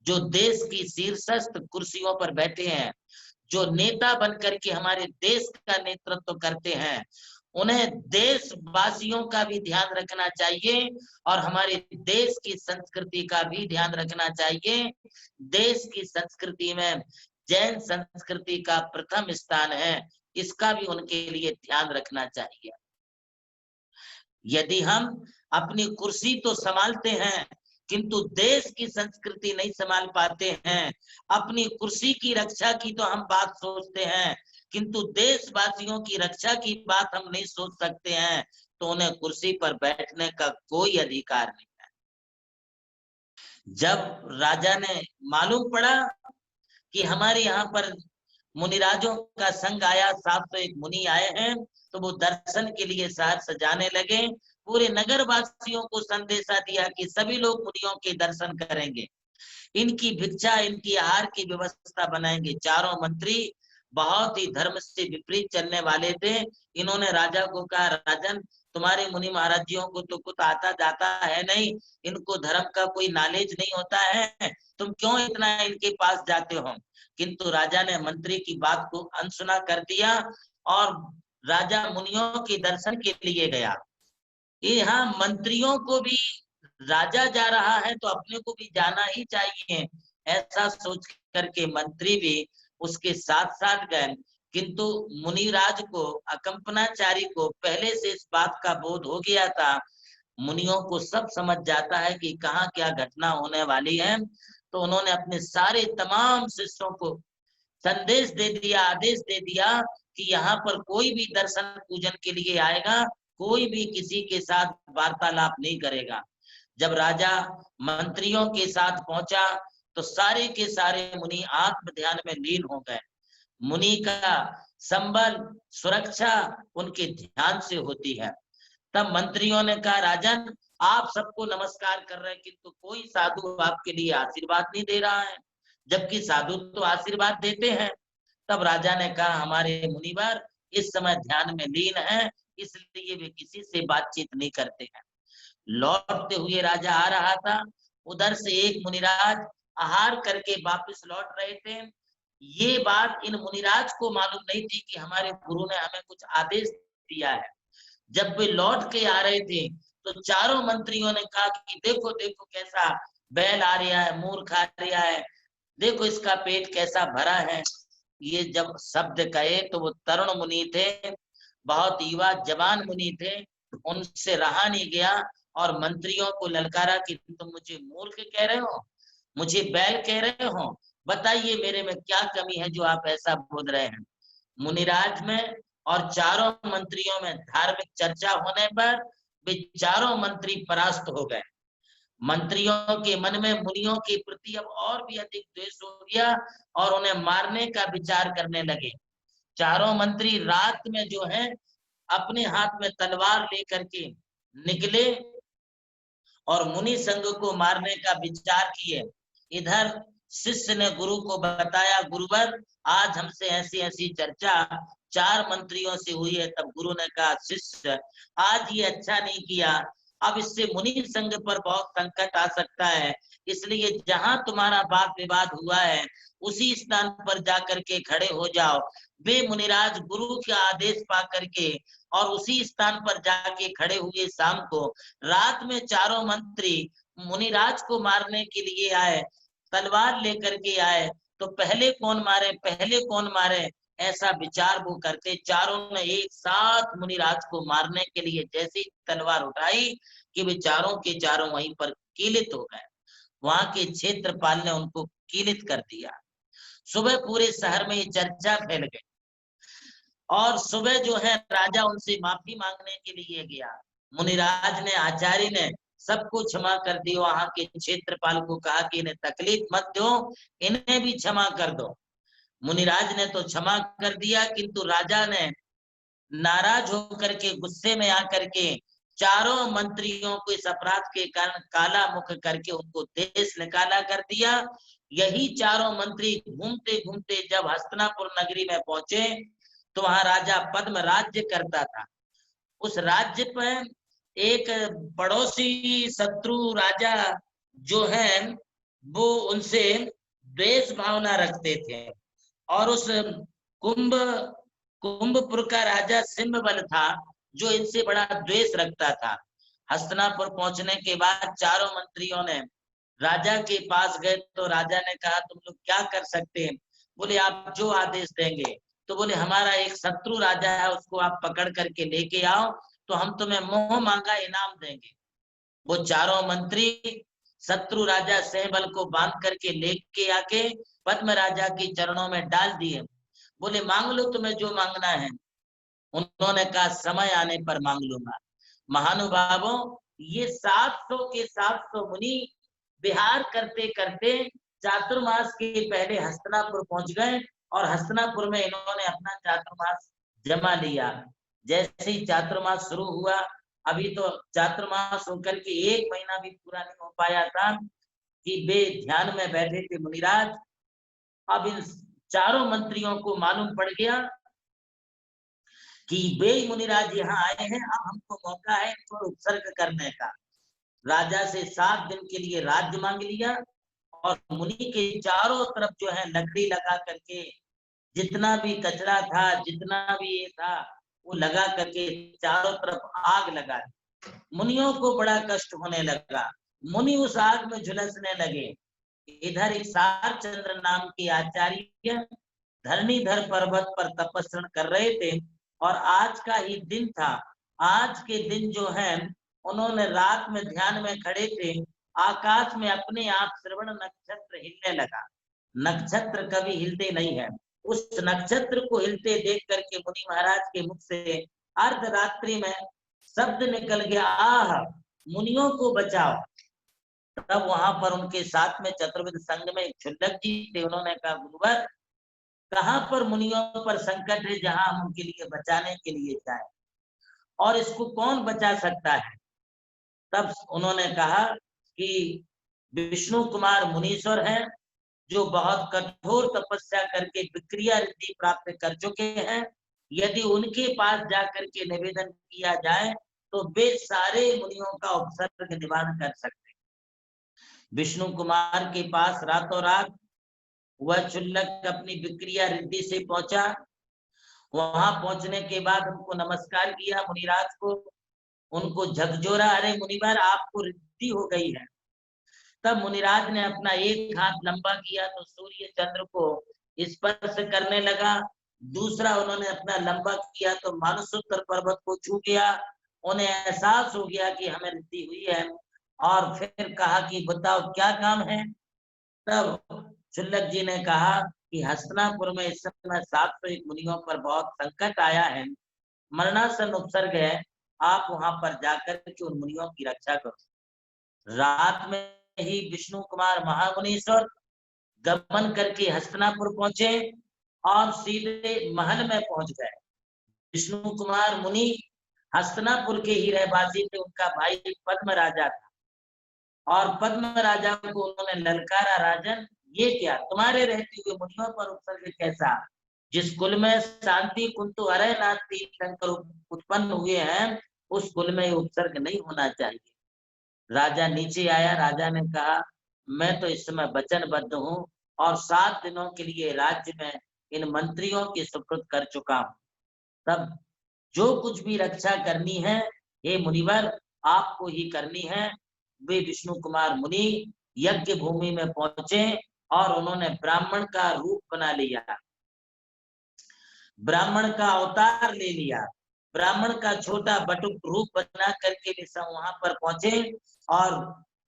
जो देश की शीर्षस्थ कुर्सियों पर बैठे हैं, जो नेता बनकर के हमारे देश का नेतृत्व करते हैं, उन्हें देशवासियों का भी ध्यान रखना चाहिए और हमारे देश की संस्कृति का भी ध्यान रखना चाहिए। देश की संस्कृति में जैन संस्कृति का प्रथम स्थान है, इसका भी उनके लिए ध्यान रखना चाहिए। यदि हम अपनी कुर्सी तो संभालते हैं किंतु देश की संस्कृति नहीं संभाल पाते हैं, अपनी कुर्सी की रक्षा की तो हम बात सोचते हैं किंतु देशवासियों की रक्षा की बात हम नहीं सोच सकते हैं, तो उन्हें कुर्सी पर बैठने का कोई अधिकार नहीं है। जब राजा ने मालूम पड़ा कि हमारे यहाँ पर मुनिराजों का संघ आया, 701 मुनि आए हैं, तो वो दर्शन के लिए शहर सजाने लगे। पूरे नगर वासियों को संदेशा दिया कि सभी लोग मुनियों के दर्शन करेंगे, इनकी भिक्षा, इनकी आहार की व्यवस्था बनाएंगे। चारों मंत्री बहुत ही धर्म से विपरीत चलने वाले थे। इन्होंने राजा को कहा, राजन तुम्हारे मुनि महाराजियों को तो कुछ आता जाता है नहीं, इनको धर्म का कोई नॉलेज नहीं होता है, तुम क्यों इतना इनके पास जाते हो। किंतु राजा ने मंत्री की बात को अनसुना कर दिया और राजा मुनियों के दर्शन के लिए गया। यहाँ मंत्रियों को भी राजा जा रहा है तो अपने को भी जाना ही चाहिए, ऐसा सोच करके मंत्री भी उसके साथ साथ गए। किंतु मुनिराज को, अकंपनाचारी को पहले से इस बात का बोध हो गया था। मुनियों को सब समझ जाता है कि कहाँ क्या घटना होने वाली है, तो उन्होंने अपने सारे तमाम शिष्यों को संदेश दे दिया, आदेश दे दिया कि यहाँ पर कोई भी दर्शन पूजन के लिए आएगा, कोई भी किसी के साथ वार्तालाप नहीं करेगा। जब राजा मंत्रियों के साथ पहुंचा तो सारे के सारे मुनि आत्म ध्यान में लीन हो गए। मुनि का संबल, सुरक्षा उनके ध्यान से होती है। तब मंत्रियों ने कहा, राजन आप सबको नमस्कार कर रहे हैं किंतु कोई साधु आपके लिए आशीर्वाद नहीं दे रहा है, जबकि साधु तो आशीर्वाद देते हैं। तब राजा ने कहा, हमारे मुनिवर इस समय ध्यान में लीन हैं, इसलिए वे किसी से बातचीत नहीं करते हैं। लौटते हुए राजा आ रहा था, उधर से एक मुनिराज आहार करके वापस लौट रहे थे। ये बात इन मुनिराज को मालूम नहीं थी कि हमारे गुरु ने हमें कुछ आदेश दिया है। जब वे लौट के आ रहे थे तो चारों मंत्रियों ने कहा कि देखो देखो कैसा बैल आ रहा है, मूर खा रहा है, देखो इसका पेट कैसा भरा है। ये जब शब्द कहे तो वो तरुण मुनि थे, बहुत युवा जवान मुनि थे, उनसे रहा नहीं गया और मंत्रियों को ललकारा कि तुम मुझे मूर्ख कह रहे हो, मुझे बैल कह रहे हो, बताइए मेरे में क्या कमी है जो आप ऐसा बोल रहे हैं। मुनिराज में और चारों मंत्रियों में धार्मिक चर्चा होने पर वे चारों मंत्री परास्त हो गए। मंत्रियों के मन में मुनियों के प्रति अब और भी अधिक द्वेष हो गया और उन्हें मारने का विचार करने लगे। चारों मंत्री रात में जो है अपने हाथ में तलवार लेकर के निकले और मुनि संघ को मारने का विचार किए। इधर शिष्य ने गुरु को बताया, गुरुवर आज हमसे ऐसी ऐसी चर्चा 4 मंत्रियों से हुई है। तब गुरु ने कहा, शिष्य आज ये अच्छा नहीं किया, अब इससे मुनि संघ पर बहुत संकट आ सकता है, इसलिए जहां तुम्हारा वाद विवाद हुआ है उसी स्थान पर जाकर के खड़े हो जाओ। वे मुनिराज गुरु का आदेश पा करके और उसी स्थान पर जाके खड़े हुए। शाम को रात में चारों मंत्री मुनिराज को मारने के लिए आए, तलवार लेकर के आए। तो पहले कौन मारे, पहले कौन मारे, ऐसा विचार वो करते। चारों ने एक साथ मुनिराज को मारने के लिए जैसी तलवार उठाई कि वे चारों के चारों वहीं पर कीलित हो गए। वहां के क्षेत्रपाल ने उनको कीलित कर दिया। सुबह पूरे शहर में ये चर्चा फैल गई और सुबह जो है राजा उनसे माफी मांगने के लिए गया। मुनिराज ने, आचार्य ने सबको क्षमा कर दिया। वहां के क्षेत्रपाल को कहा कि इन्हें तकलीफ मत दो, इन्हें भी क्षमा कर दो। मुनिराज ने तो क्षमा कर दिया, किंतु राजा ने नाराज होकर के, गुस्से में आकर के चारों मंत्रियों को इस अपराध के कारण काला मुख करके उनको देश निकाला कर दिया। यही चारों मंत्री घूमते घूमते जब हस्तिनापुर नगरी में पहुंचे तो वहां राजा पद्म राज्य करता था। उस राज्य पर एक पड़ोसी शत्रु राजा जो है वो उनसे द्वेष भावना रखते थे और उस कुंभपुर का राजा सिंहबल था जो इनसे बड़ा द्वेष रखता था। हस्तिनापुर पहुंचने के बाद चारों मंत्रियों ने राजा के पास गए तो राजा ने कहा तुम लोग क्या कर सकते हैं? बोले आप जो आदेश देंगे। तो बोले हमारा एक शत्रु राजा है, उसको आप पकड़ करके लेके आओ तो हम तुम्हें मुंह मांगा इनाम देंगे। वो चारों मंत्री शत्रु राजा सिंहबल को बांध करके लेके आके पद्म राजा के चरणों में डाल दिए। बोले मांग लो तुम्हें जो मांगना है। उन्होंने कहा समय आने पर मांग लूंगा। महानुभावों, ये 700 के 700 मुनि विहार करते करते चातुर्मास के पहले हस्तिनापुर पहुंच गए और हस्तिनापुर में इन्होंने अपना चातुर्मास जमा लिया। जैसे ही चातुर्मास शुरू हुआ, अभी तो चातुर्मास होकर के 1 महीना भी पूरा नहीं हो पाया था कि वे ध्यान में बैठे थे मुनिराज। अब इन चारों मंत्रियों को मालूम पड़ गया कि वे मुनिराज यहाँ आए हैं, अब हमको मौका है इनको उत्सर्ग करने का। राजा से 7 दिन के लिए राज्य मांग लिया और मुनि के चारों तरफ जो है लकड़ी लगा करके जितना भी कचरा था, जितना भी ये था, वो लगा करके चारों तरफ आग लगा दी। मुनियों को बड़ा कष्ट होने लगा, मुनि उस आग में झुलसने लगे। इधर एक सारचंद्र नाम के आचार्य धरणीधर पर्वत पर तपस्या कर रहे थे और आज का ही दिन था। आज के दिन जो है उन्होंने रात में ध्यान में खड़े थे, आकाश में अपने आप श्रवण नक्षत्र हिलने लगा। नक्षत्र कभी हिलते नहीं है। उस नक्षत्र को हिलते देख करके मुनि महाराज के मुख से अर्धरात्रि में शब्द निकल गया, आह मुनियों को बचाओ। तब वहां पर उनके साथ में चतुर्विद संघ में क्षुल्लक जी थे। उन्होंने कहा गुरुवर, कहां पर मुनियों पर संकट है जहां हम उनके लिए बचाने के लिए जाए, और इसको कौन बचा सकता है? तब उन्होंने कहा कि विष्णु कुमार मुनीश्वर हैं जो बहुत कठोर तपस्या करके विक्रिया रिद्धि प्राप्त कर चुके हैं। यदि उनके पास जाकर के निवेदन किया जाए तो वे सारे मुनियों का उपसर्ग निवारण कर सकते हैं। विष्णु कुमार के पास रातों रात वह क्षुल्लक अपनी विक्रिया रिद्धि से पहुंचा। वहां पहुंचने के बाद उनको नमस्कार किया मुनिराज को, उनको झकझोरा, अरे मुनिवर आपको रिद्धि हो गई है। तब मुनिराज ने अपना एक हाथ लंबा किया तो सूर्य चंद्र को स्पर्श करने लगा, दूसरा उन्होंने अपना लंबा किया तो मानसूत्र पर्वत को छू गया। उन्हें एहसास हो गया कि हमें रिद्धि हुई है और फिर कहा कि बताओ क्या काम है। तब क्षुल्लक जी ने कहा कि हस्तिनापुर में इस समय 701 मुनियों पर बहुत संकट आया है, मरणासन उपसर्ग है, आप वहां पर जाकर के उन मुनियों की रक्षा करो। रात में ही विष्णु कुमार महामुनीश्वर गमन करके हस्तिनापुर पहुंचे और सीधे महल में पहुंच गए। विष्णु कुमार मुनि हस्तिनापुर के ही रहवासी थे। उनका भाई पद्म राजा था और पद्म राजा को उन्होंने ललकारा, राजन ये क्या, तुम्हारे रहते हुए मुनियों पर उपसर्ग कैसा? जिस कुल में शांति कुंतु हरे नाथ तीर्थंकर उत्पन्न हुए हैं उस कुल में उपसर्ग नहीं होना चाहिए। राजा नीचे आया, राजा ने कहा मैं तो इस समय वचनबद्ध हूँ और 7 दिनों के लिए राज्य में इन मंत्रियों के सुपुर्द कर चुका हूँ। तब जो कुछ भी रक्षा करनी है हे मुनिवर आपको ही करनी है। वे विष्णु कुमार मुनि यज्ञ भूमि में पहुंचे और उन्होंने ब्राह्मण का रूप बना लिया, ब्राह्मण का अवतार ले लिया, ब्राह्मण का छोटा बटुक रूप बना करके वे सब वहां पर पहुंचे। और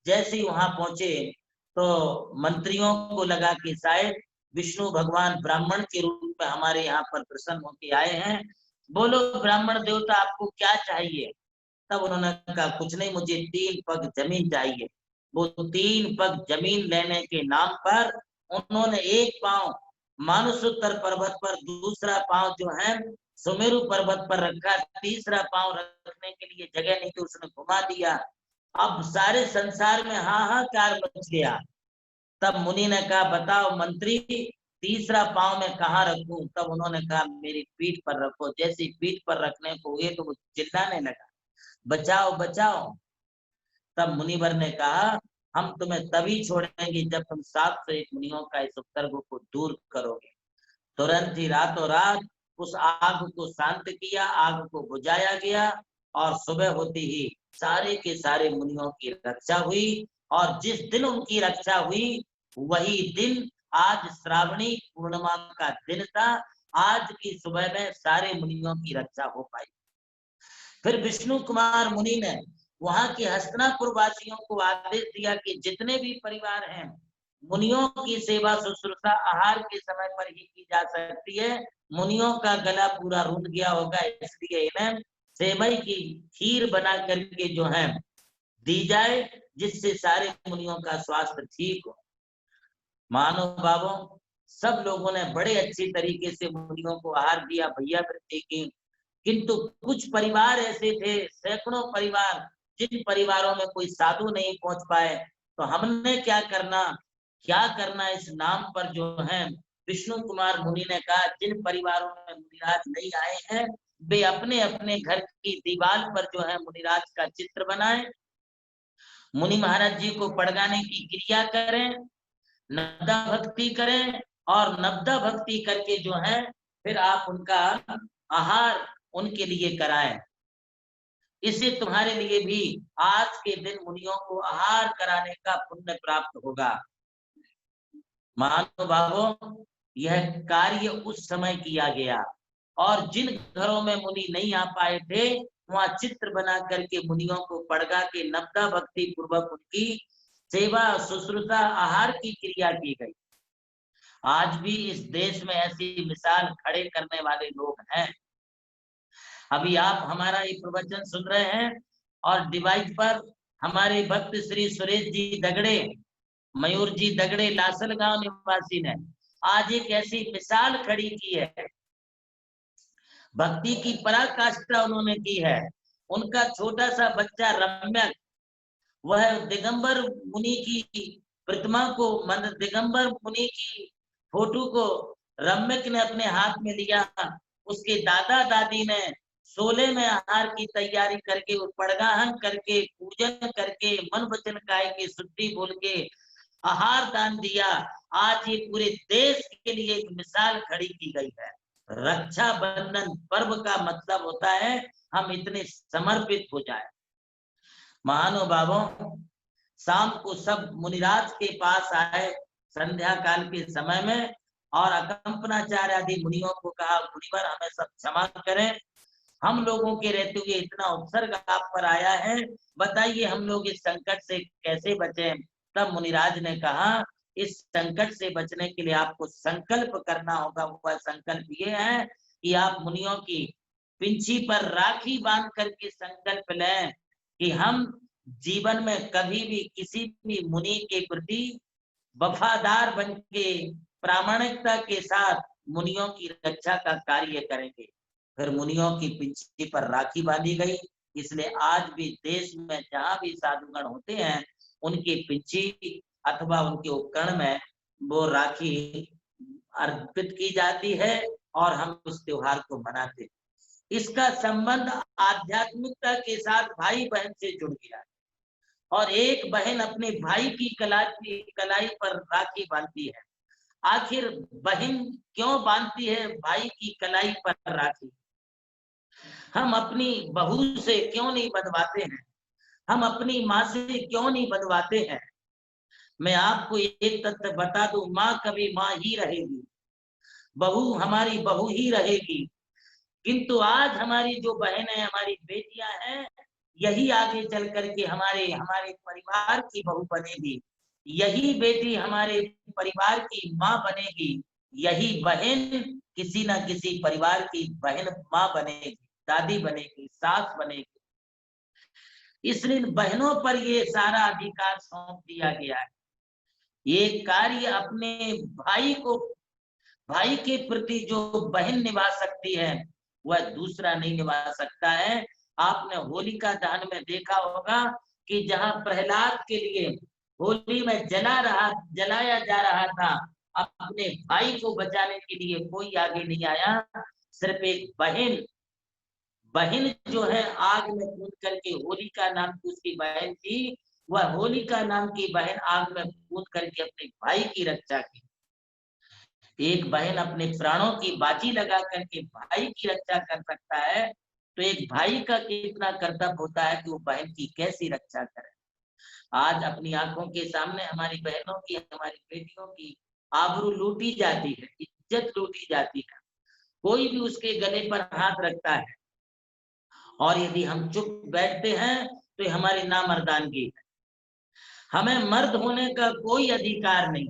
जैसे ही वहां पहुंचे तो मंत्रियों को लगा कि शायद विष्णु भगवान ब्राह्मण के रूप में हमारे यहाँ पर प्रसन्न होके आए हैं, बोलो ब्राह्मण देवता आपको क्या चाहिए। तब उन्होंने कहा कुछ नहीं, मुझे 3 पग जमीन चाहिए। वो 3 पग जमीन लेने के नाम पर उन्होंने एक पांव मानसोत्तर पर्वत पर, दूसरा पांव जो है सुमेरु पर्वत पर रखा, तीसरा पांव रखने के लिए जगह नहीं थी, उसने घुमा दिया। अब सारे संसार में हाहाकार मच गया। तब मुनि ने कहा बताओ मंत्री तीसरा पांव में कहाँ रखूं। तब उन्होंने कहा मेरी पीठ पर रखो। जैसे पीठ पर रखने को हुए तो वो चिल्लाने लगा बचाओ बचाओ। तब मुनिवर ने कहा हम तुम्हें तभी छोड़ेंगे जब तुम 701 मुनियों का इस उपसर्ग को दूर करोगे। तुरंत ही रातों रात उस आग को शांत किया, आग को बुझाया गया और सुबह होते ही सारे के सारे मुनियों की रक्षा हुई। और जिस दिन उनकी रक्षा हुई वही दिन आज श्रावणी पूर्णिमा का दिन था। आज की सुबह में सारे मुनियों की रक्षा हो पाई। फिर विष्णु कुमार मुनि ने वहां के हस्तिनापुर वासियों को आदेश दिया कि जितने भी परिवार हैं मुनियों की सेवा शुश्रूषा आहार के समय पर ही की जा सकती है। मुनियों का गला पूरा रुंध गया होगा, इसलिए इन्हें सेवई की खीर बना करके जो है दी जाए, जिससे सारे मुनियों का स्वास्थ्य ठीक हो। मानो बाबों सब लोगों ने बड़े अच्छी तरीके से मुनियों को आहार दिया, भैया वृत्ति की। किंतु कुछ परिवार ऐसे थे, सैकड़ों परिवार, जिन परिवारों में कोई साधु नहीं पहुंच पाए। तो हमने क्या करना इस नाम पर जो है विष्णु कुमार मुनि ने कहा जिन परिवारों में मुनिराज नहीं आए हैं वे अपने अपने घर की दीवार पर जो है मुनिराज का चित्र बनाएं, मुनि महाराज जी को पड़गाने की क्रिया करें, नवदा भक्ति करें और नवदा भक्ति करके जो है फिर आप उनका आहार उनके लिए कराएं। इससे तुम्हारे लिए भी आज के दिन मुनियों को आहार कराने का पुण्य प्राप्त होगा। महानुभावों यह कार्य उस समय किया गया और जिन घरों में मुनि नहीं आ पाए थे वहां चित्र बना करके मुनियों को पड़गा के नवदा भक्ति पूर्वक उनकी सेवा शुश्रूषा आहार की क्रिया की गई। आज भी इस देश में ऐसी मिसाल खड़े करने वाले लोग हैं। अभी आप हमारा ये प्रवचन सुन रहे हैं और डिवाइस पर हमारे भक्त श्री सुरेश जी दगड़े, मयूर जी दगड़े लासल गांव निवासी ने आज एक ऐसी मिसाल खड़ी की है। भक्ति की पराकाष्ठा उन्होंने की है। उनका छोटा सा बच्चा रम्यक, वह दिगंबर मुनि की प्रतिमा को, दिगंबर मुनि की फोटो को रम्यक ने अपने हाथ में लिया। उसके दादा दादी ने 16 में आहार की तैयारी करके, पड़गाहन करके, पूजन करके, मन वचन काय के शुद्धि बोल के आहार दान दिया। आज ये पूरे देश के लिए एक मिसाल खड़ी की गई है। रक्षाबंधन पर्व का मतलब होता है हम इतने समर्पित हो जाए। महानुभावों शाम को सब मुनिराज के पास आए संध्या काल के समय में और अकंपनाचार्य आदि मुनियों को कहा मुनिवर हमें सब क्षमा करें, हम लोगों के रहते हुए इतना उपसर्ग आप पर आया है, बताइए हम लोग इस संकट से कैसे बचें। तब मुनिराज ने कहा इस संकट से बचने के लिए आपको संकल्प करना होगा। वह संकल्प ये है कि आप मुनियों की पिंची पर राखी बांध करके संकल्प लें कि हम जीवन में कभी भी किसी भी मुनि के प्रति वफादार बन के प्रामाणिकता के साथ मुनियों की रक्षा का कार्य करेंगे। फिर मुनियों की पिंची पर राखी बांधी गई। इसलिए आज भी देश में जहां भी साधुगण होते हैं उनकी पिंची अथवा उनके उपकरण में वो राखी अर्पित की जाती है और हम उस त्योहार को मनाते हैं। इसका संबंध आध्यात्मिकता के साथ भाई बहन से जुड़ गया है। और एक बहन अपने भाई की कलाई पर राखी बांधती है। आखिर बहन क्यों बांधती है भाई की कलाई पर राखी? हम अपनी बहू से क्यों नहीं बंधवाते हैं? हम अपनी माँ से क्यों नहीं बंधवाते हैं? मैं आपको एक तथ्य बता दूं, माँ कभी माँ ही रहेगी, बहू हमारी बहू ही रहेगी। किंतु आज हमारी जो बहन है, हमारी बेटियां हैं, यही आगे चल करके हमारे परिवार की बहू बनेगी। यही बेटी हमारे परिवार की माँ बनेगी। यही बहन किसी ना किसी परिवार की बहन माँ बनेगी, दादी बनेगी, सास बनेगी। इसलिए बहनों पर ये सारा अधिकार सौंप दिया गया है। ये कार्य अपने भाई के प्रति जो बहन निभा सकती है, वह दूसरा नहीं निभा सकता है। आपने होलिका दहन में देखा होगा कि जहां प्रहलाद के लिए होली में जलाया जा रहा था, अपने भाई को बचाने के लिए कोई आगे नहीं आया। सिर्फ एक बहन जो है आग में कूद करके, होलिका नाम की उसकी बहन थी, वह होलिका नाम की बहन आग में कूद करके अपने भाई की रक्षा की। एक बहन अपने प्राणों की बाजी लगा करके भाई की रक्षा कर सकता है, तो एक भाई का कितना कर्तव्य होता है कि वो बहन की कैसी रक्षा करे। आज अपनी आंखों के सामने हमारी बहनों की, हमारी बेटियों की आबरू लूटी जाती है, इज्जत लूटी जाती है। कोई भी उसके गले पर हाथ रखता है, और यदि हम चुप बैठते हैं तो हमारी नामर्दानगी है। हमें मर्द होने का कोई अधिकार नहीं।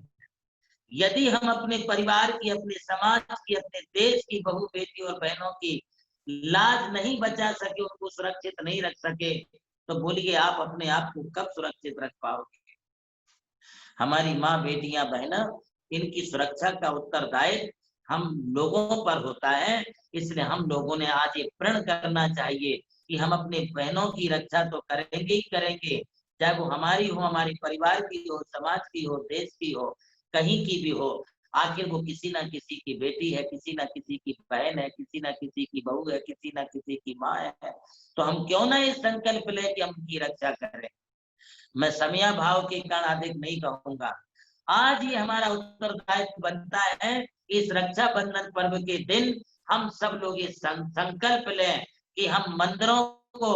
यदि हम अपने परिवार की, अपने समाज की, अपने देश की बहू बेटी और बहनों की लाज नहीं बचा सके, उनको सुरक्षित नहीं रख सके, तो बोलिए आप अपने आप को कब सुरक्षित रख पाओगे? हमारी माँ, बेटियां, बहना, इनकी सुरक्षा का उत्तरदायित्व हम लोगों पर होता है। इसलिए हम लोगों ने आज ये प्रण करना चाहिए कि हम अपने बहनों की रक्षा तो करेंगे ही करेंगे, चाहे वो हमारी हो, हमारे परिवार की हो, समाज की हो, देश की हो, कहीं की भी हो। आखिर वो किसी ना किसी की बेटी है, किसी ना किसी की बहन है, किसी ना किसी की बहू है, किसी ना किसी की माँ है। तो हम क्यों ना ये संकल्प लें कि हम उनकी रक्षा करें। मैं समया भाव के कारण अधिक नहीं कहूंगा। आज ये हमारा उत्तरदायित्व बनता है, इस रक्षा बंधन पर्व के दिन हम सब लोग ये संकल्प लें कि हम मंदिरों को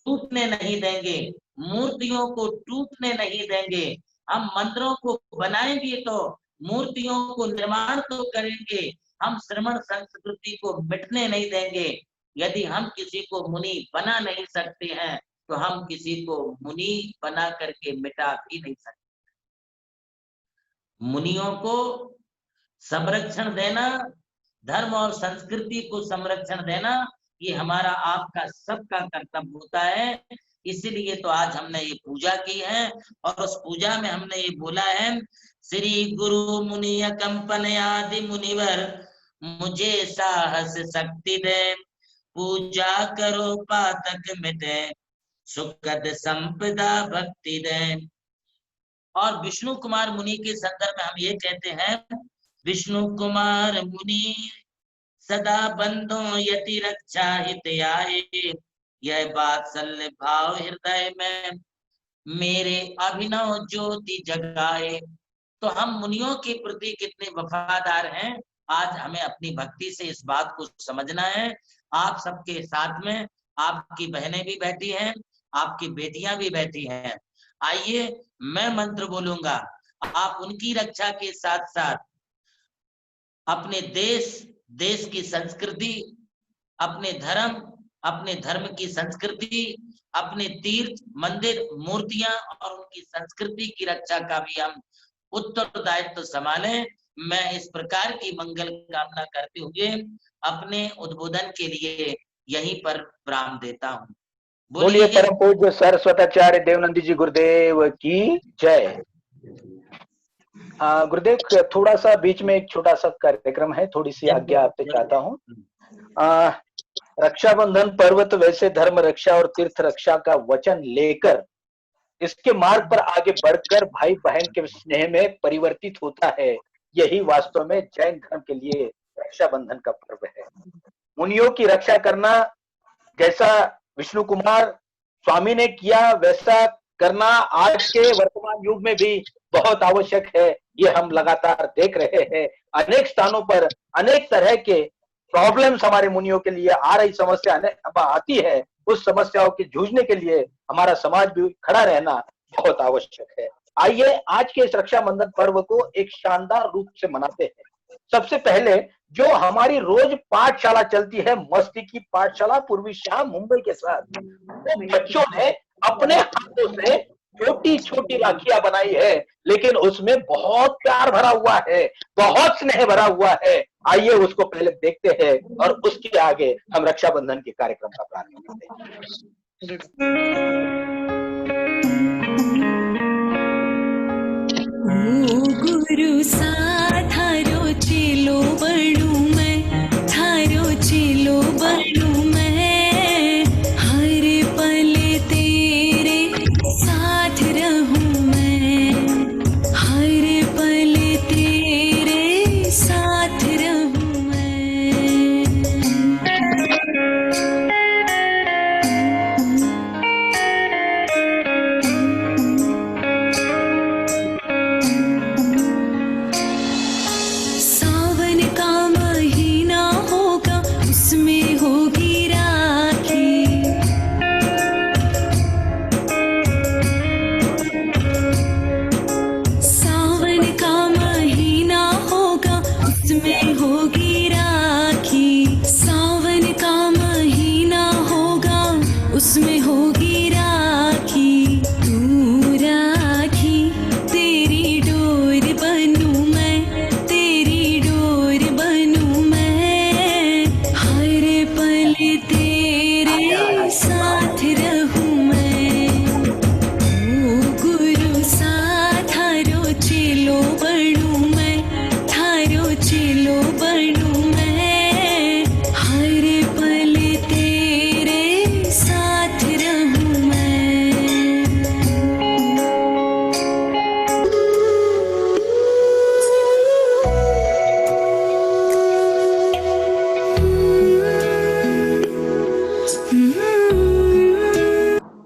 टूटने नहीं देंगे, मूर्तियों को टूटने नहीं देंगे। हम मंदिरों को बनाएंगे तो मूर्तियों को निर्माण तो करेंगे, हम श्रमण संस्कृति को मिटने नहीं देंगे। यदि हम किसी को मुनि बना नहीं सकते हैं, तो हम किसी को मुनि बना करके मिटा भी नहीं सकते। मुनियों को संरक्षण देना, धर्म और संस्कृति को संरक्षण देना, ये हमारा आपका सबका कर्तव्य होता है। इसीलिए तो आज हमने ये पूजा की है, और उस पूजा में हमने ये बोला है, श्री गुरु मुनि कंपनयादि मुनिवर मुझे साहस शक्ति दे, पूजा करो पातक मिटे, सुखद संपदा भक्ति दे। और विष्णु कुमार मुनि के संदर्भ में हम ये कहते हैं, विष्णु कुमार मुनि सदा बंधो यति रक्षा हित आए, यह वात्सल्य भाव हृदय में मेरे अभिनव ज्योति जगाए। तो हम मुनियों के प्रति कितने वफादार हैं, आज हमें अपनी भक्ति से इस बात को समझना है। आप सबके साथ में आपकी बहनें भी बैठी हैं, आपकी बेटियां भी बैठी हैं। आइए मैं मंत्र बोलूंगा, आप उनकी रक्षा के साथ साथ अपने देश की संस्कृति, अपने धर्म की संस्कृति, अपने तीर्थ मंदिर मूर्तियां और उनकी संस्कृति की रक्षा का भी हम उत्तरदायित्व संभालें। मैं इस प्रकार की मंगल कामना करते हुए अपने उद्बोधन के लिए यहीं पर विराम देता हूँ। बोलिए परम पूज्य सरस्वताचार्य देवनंदी जी गुरुदेव की जय। गुरुदेव, थोड़ा सा बीच में एक छोटा सा कार्यक्रम है, थोड़ी सी आज्ञा आपसे चाहता हूँ। रक्षाबंधन पर्व तो वैसे धर्म रक्षा और तीर्थ रक्षा का वचन लेकर इसके मार्ग पर आगे बढ़कर भाई बहन के स्नेह में परिवर्तित होता है। यही वास्तव में जैन धर्म के लिए रक्षाबंधन का पर्व है। मुनियों की रक्षा करना जैसा विष्णु कुमार स्वामी ने किया वैसा करना आज के वर्तमान युग में भी बहुत आवश्यक है। ये हम लगातार देख रहे हैं। अनेक स्थानों पर अनेक तरह के प्रॉब्लम्स हमारे मुनियों के लिए आ रही समस्या आती है। उस समस्याओं की जूझने के लिए हमारा समाज भी खड़ा रहना बहुत आवश्यक है। आइए आज के इस रक्षाबंधन पर्व को एक शानदार रूप से मनाते हैं। सबसे पहले जो हमारी रोज पाठशाला चलती है, मस्ती की पाठशाला पूर्वी शाम मुंबई के साथ, वो बच्चों ने अपने हाथों से छोटी छोटी राखियां बनाई है, लेकिन उसमें बहुत प्यार भरा हुआ है, बहुत स्नेह भरा हुआ है। आइए उसको पहले देखते हैं और उसके आगे हम रक्षाबंधन के कार्यक्रम का प्रारंभ करते हैं। गुरु सा थारो चेलो बनूं मैं, थारो चेलो बनूं मैं, हर पल तेरे साथ रहूं मैं, हर पल तेरे साथ रहूं मैं। सावन का महीना होगा, उसमें होगी राखी, सावन का महीना होगा, उसमें होगी राखी, सावन का महीना होगा, उसमें होगी राखी। तू राखी तेरी डोर बनूं मैं, तेरी डोर बनूं मैं, हर पल तेरे साथ रहूं मैं। ओ गुरु सा थारो चेलो बनूं मैं, थारो चेलो बनूं मैं, हर पल तेरे साथ रहूं मैं।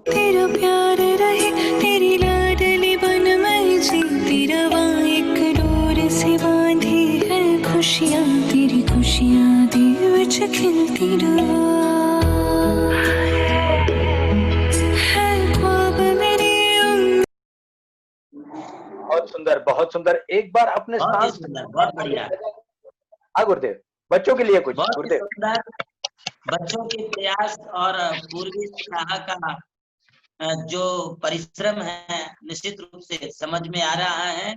तेरा प्यार रहे, तेरी लाडली बन मैं जीती रवा, एक डोर से बांधी है खुशियाँ, तेरी खुशियाँ दे विच खिलती रवा, है ख्वाब मेरी बहुत सुंदर, बहुत सुंदर। एक बार अपने बहुत ही स्थान सुंदर, बहुत बढ़िया, गुरुदेव, बच्चों के लिए कुछ बहुत ही गुरुदेव। सुंदर। बच्चों के प्रयास और पूर्वी शाह का जो परिश्रम है निश्चित रूप से समझ में आ रहा है,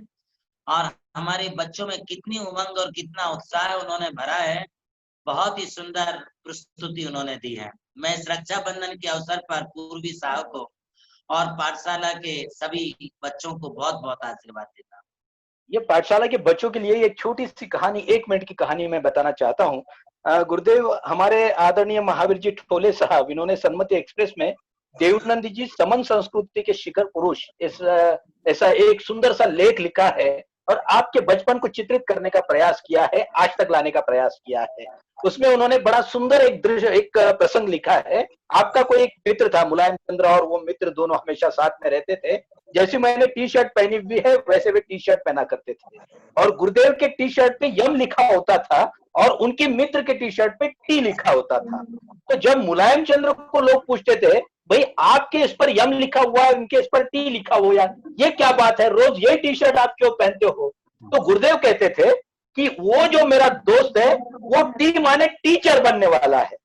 और हमारे बच्चों में कितनी उमंग और कितना उत्साह उन्होंने भरा है। बहुत ही सुंदर प्रस्तुति उन्होंने दी है। मैं इस रक्षाबंधन के अवसर पर पूर्वी साहब को और पाठशाला के सभी बच्चों को बहुत बहुत आशीर्वाद देता हूँ। ये पाठशाला के बच्चों के लिए एक छोटी सी कहानी, 1 मिनट की कहानी मैं बताना चाहता हूँ। गुरुदेव हमारे आदरणीय महावीर जी ठोले साहब, इन्होंने सन्मति एक्सप्रेस में देवनंद जी समन संस्कृति के शिखर पुरुष ऐसा एक सुंदर सा लेख लिखा है और आपके बचपन को चित्रित करने का प्रयास किया है, आज तक लाने का प्रयास किया है। उसमें उन्होंने बड़ा सुंदर एक दृश्य, एक प्रसंग लिखा है। आपका कोई एक मित्र था, मुलायम चंद्र, और वो मित्र दोनों हमेशा साथ में रहते थे। जैसी मैंने टी शर्ट पहनी हुई है वैसे वे टी शर्ट पहना करते थे, और गुरुदेव के टी शर्ट पे यम लिखा होता था और उनके मित्र के टी शर्ट पे टी लिखा होता था। तो जब मुलायम चंद्र को लोग पूछते थे, भाई आपके इस पर यम लिखा हुआ है, उनके इस पर टी लिखा हुआ है, ये क्या बात है, रोज ये टी शर्ट आप क्यों पहनते हो? तो गुरुदेव कहते थे कि वो जो मेरा दोस्त है वो टी माने टीचर बनने वाला है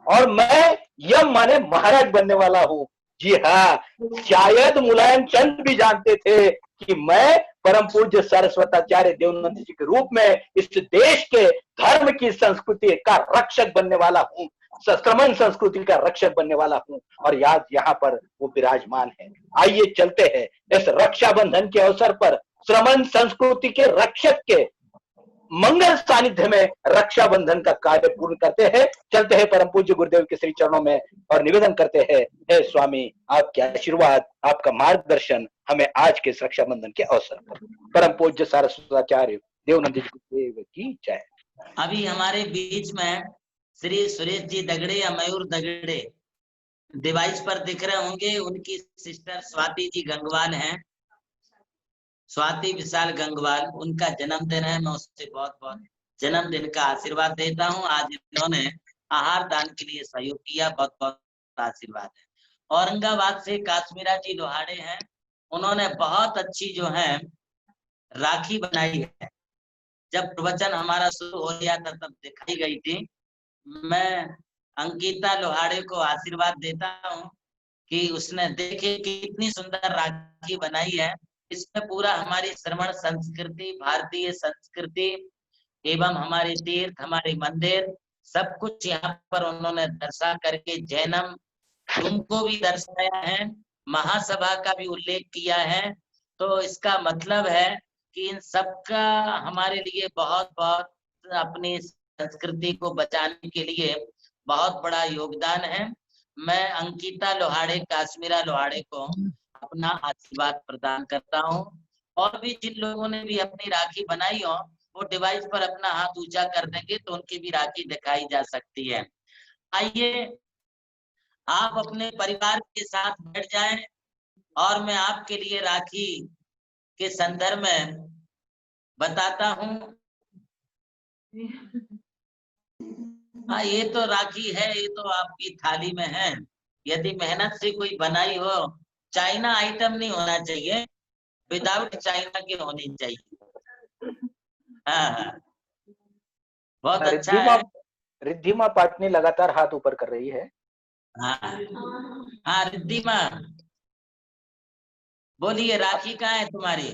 और मैं यम माने महाराज बनने वाला हूँ। जी हाँ, शायद मुलायम चंद भी जानते थे कि मैं परम पूज्य सरस्वताचार्य देवनंद जी के रूप में इस देश के धर्म की संस्कृति का रक्षक बनने वाला हूँ, श्रमण संस्कृति का रक्षक बनने वाला हूँ, और याद यहाँ पर वो विराजमान है। आइए चलते हैं इस रक्षाबंधन के अवसर पर श्रमण संस्कृति के रक्षक के मंगल सानिध्य में रक्षाबंधन का कार्य पूर्ण करते हैं। चलते हैं परम पूज्य गुरुदेव के श्री चरणों में और निवेदन करते हैं, हे स्वामी आपके आशीर्वाद, आपका मार्गदर्शन हमें आज के रक्षाबंधन के अवसर पर। परम पूज्य सरस्वताचार्य देवनंद जी की जय। अभी हमारे बीच में श्री सुरेश जी दगड़े या मयूर दगड़े डिवाइस पर दिख रहे होंगे, उनकी सिस्टर स्वाति जी गंगवाल हैं, स्वाति विशाल गंगवाल, उनका जन्मदिन है। मैं उससे बहुत बहुत जन्मदिन का आशीर्वाद देता हूँ। आज इन्होंने आहार दान के लिए सहयोग किया, बहुत बहुत आशीर्वाद है। औरंगाबाद से काश्मीरा जी लोहाड़े हैं, उन्होंने बहुत अच्छी जो है राखी बनाई है। जब प्रवचन हमारा शुरू हो गया था तब दिखाई गई थी। मैं अंकिता लोहाड़े को आशीर्वाद देता हूँ कि उसने देखे कितनी सुंदर राखी बनाई है। इसमें पूरा हमारी श्रमण संस्कृति, भारतीय संस्कृति एवं हमारे तीर्थ, हमारे मंदिर, सब कुछ यहाँ पर उन्होंने दर्शा करके जैनम तुमको भी दर्शाया है, महासभा का भी उल्लेख किया है। तो इसका मतलब है कि इन सबका हमारे लिए बहुत बहुत अपनी संस्कृति को बचाने के लिए बहुत बड़ा योगदान है। मैं अंकिता लोहाड़े, काश्मीरा लोहाड़े को अपना आशीर्वाद प्रदान करता हूँ। और भी जिन लोगों ने भी अपनी राखी बनाई हो, वो डिवाइस पर अपना हाथ ऊंचा कर देंगे तो उनकी भी राखी दिखाई जा सकती है। आइए आप अपने परिवार के साथ बैठ जाएं और मैं आपके लिए राखी के संदर्भ में बताता हूँ। हाँ, ये तो राखी है, ये तो आपकी थाली में है। यदि मेहनत से कोई बनाई हो, चाइना आइटम नहीं होना चाहिए, विदाउट चाइना की होनी चाहिए। हाँ, बहुत अच्छा है। रिद्धिमा पाटनी लगातार हाथ ऊपर कर रही है। हाँ रिद्धिमा, बोलिए राखी कहाँ है तुम्हारी?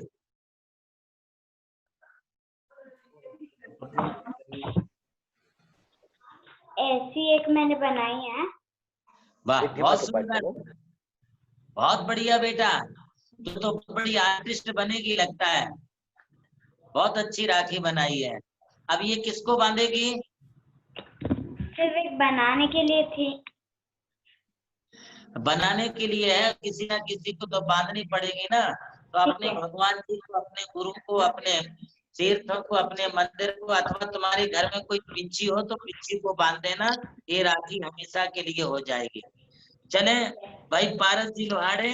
ऐसी एक मैंने बनाई है। वाह, बहुत सुंदर, बहुत बढ़िया बेटा, तू तो बड़ी आर्टिस्ट बनेगी लगता है। बहुत अच्छी राखी बनाई है। अब ये किसको बांधेगी? सिर्फ एक बनाने के लिए थी। बनाने के लिए है, किसी ना किसी को तो बांधनी पड़ेगी ना। तो अपने भगवान जी को, अपने गुरु को, अपने तीर्थों को, अपने मंदिर को, अथवा तुम्हारे घर में कोई पिंची हो तो पिंची को बांध देना। ये राखी हमेशा के लिए हो जाएगी। चले भाई पारस जी लोहाड़े,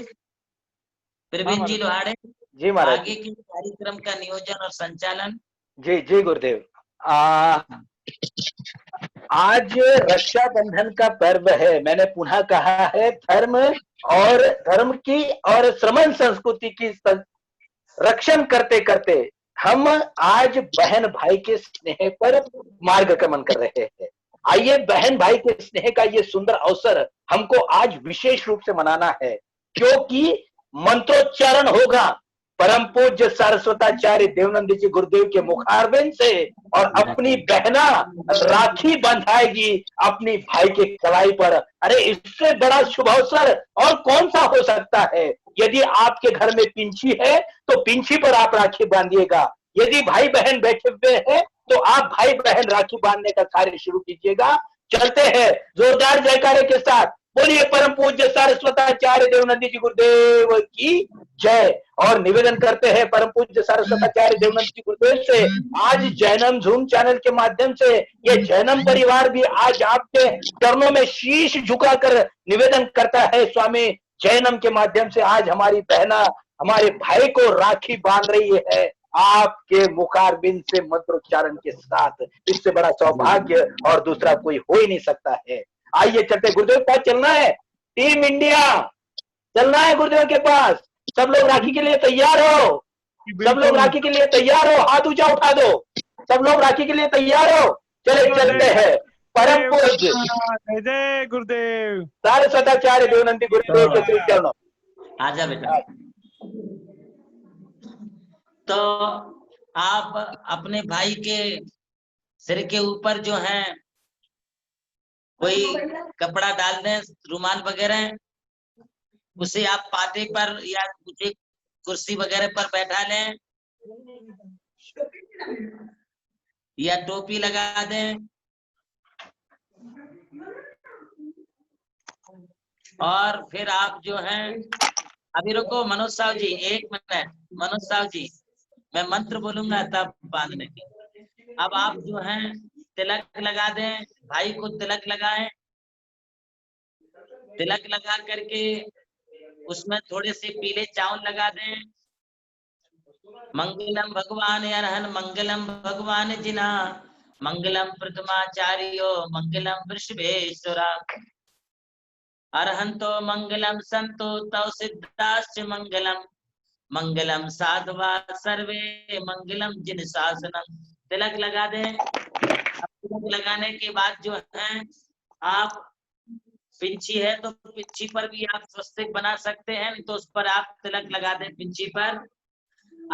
प्रवीण जी लोहाड़े, जी महाराज, आगे के कार्यक्रम का नियोजन और संचालन। जी जी गुरुदेव। आज रक्षाबंधन का पर्व है। मैंने पुनः कहा है, धर्म की और श्रमण संस्कृति की रक्षण करते करते हम आज बहन भाई के स्नेह पर मार्गक्रमण कर रहे हैं। आइए बहन भाई के स्नेह का ये सुंदर अवसर हमको आज विशेष रूप से मनाना है, क्योंकि मंत्रोच्चारण होगा परम पूज्य सरस्वताचार्य देवनंद जी गुरुदेव के मुखारबिंद से, और अपनी बहना राखी बंधाएगी अपनी भाई के कलाई पर। अरे इससे बड़ा शुभ अवसर और कौन सा हो सकता है। यदि आपके घर में पिंची है तो पिंची पर आप राखी बांधिएगा। यदि भाई बहन बैठे हुए हैं तो आप भाई बहन राखी बांधने का कार्य शुरू कीजिएगा। चलते हैं जोरदार जयकारे के साथ, बोलिए परम पूज्य सरस्वताचार्य देवनंद जी गुरुदेव की जय। और निवेदन करते हैं परम पूज्य सरस्वताचार्य देवनंद जी गुरुदेव से, आज जैनम झूम चैनल के माध्यम से ये जैनम परिवार भी आज आपके चरणों में शीश झुकाकर निवेदन करता है, स्वामी जैनम के माध्यम से आज हमारी बहना हमारे भाई को राखी बांध रही है आपके मुखारबिंद से मंत्रोच्चारण के साथ। इससे बड़ा सौभाग्य और दूसरा कोई हो ही नहीं सकता है। आइए चलते, गुरुदेव के पास चलना है, टीम इंडिया चलना है गुरुदेव के पास। सब लोग राखी के लिए तैयार हो, सब लोग राखी के लिए तैयार हो, हाथ ऊंचा उठा दो, सब लोग राखी के लिए तैयार हो। चले चलते हैं परम पूज्य जय गुरुदेव सरस्वताचार्य देवनंदी गुरुदेव के श्री चरणों। आजा बेटा। तो आप अपने भाई के सिर के ऊपर जो है कोई कपड़ा डाल दें, रुमाल वगैरह, उसे आप पाटे पर या मुझे कुर्सी वगैरह पर बैठा लें या टोपी लगा दें। और फिर आप जो हैं, अभी रुको मनोज साहब जी, एक मिनट मनोज साहब जी, मैं मंत्र बोलूंगा तब बांधने के। अब आप जो हैं तिलक लगा दें भाई को तिलक लगाएं। तिलक लगा करके उसमें थोड़े से पीले चावल लगा दें। मंगलम भगवान अरहन मंगलम भगवान जिना मंगलम प्रथमाचार्यो मंगलम वृषभेश्वरा अरहंतो मंगलम संतो तव सिद्धाश्च मंगलम मंगलम साधवा सर्वे मंगलम जिन शासनम। तिलक लगा दें। तिलक लगाने के बाद जो है आप पिंची है तो पिंची पर भी आप स्वस्तिक बना सकते हैं, नहीं तो उस पर आप तिलक लगा दें पिंची पर।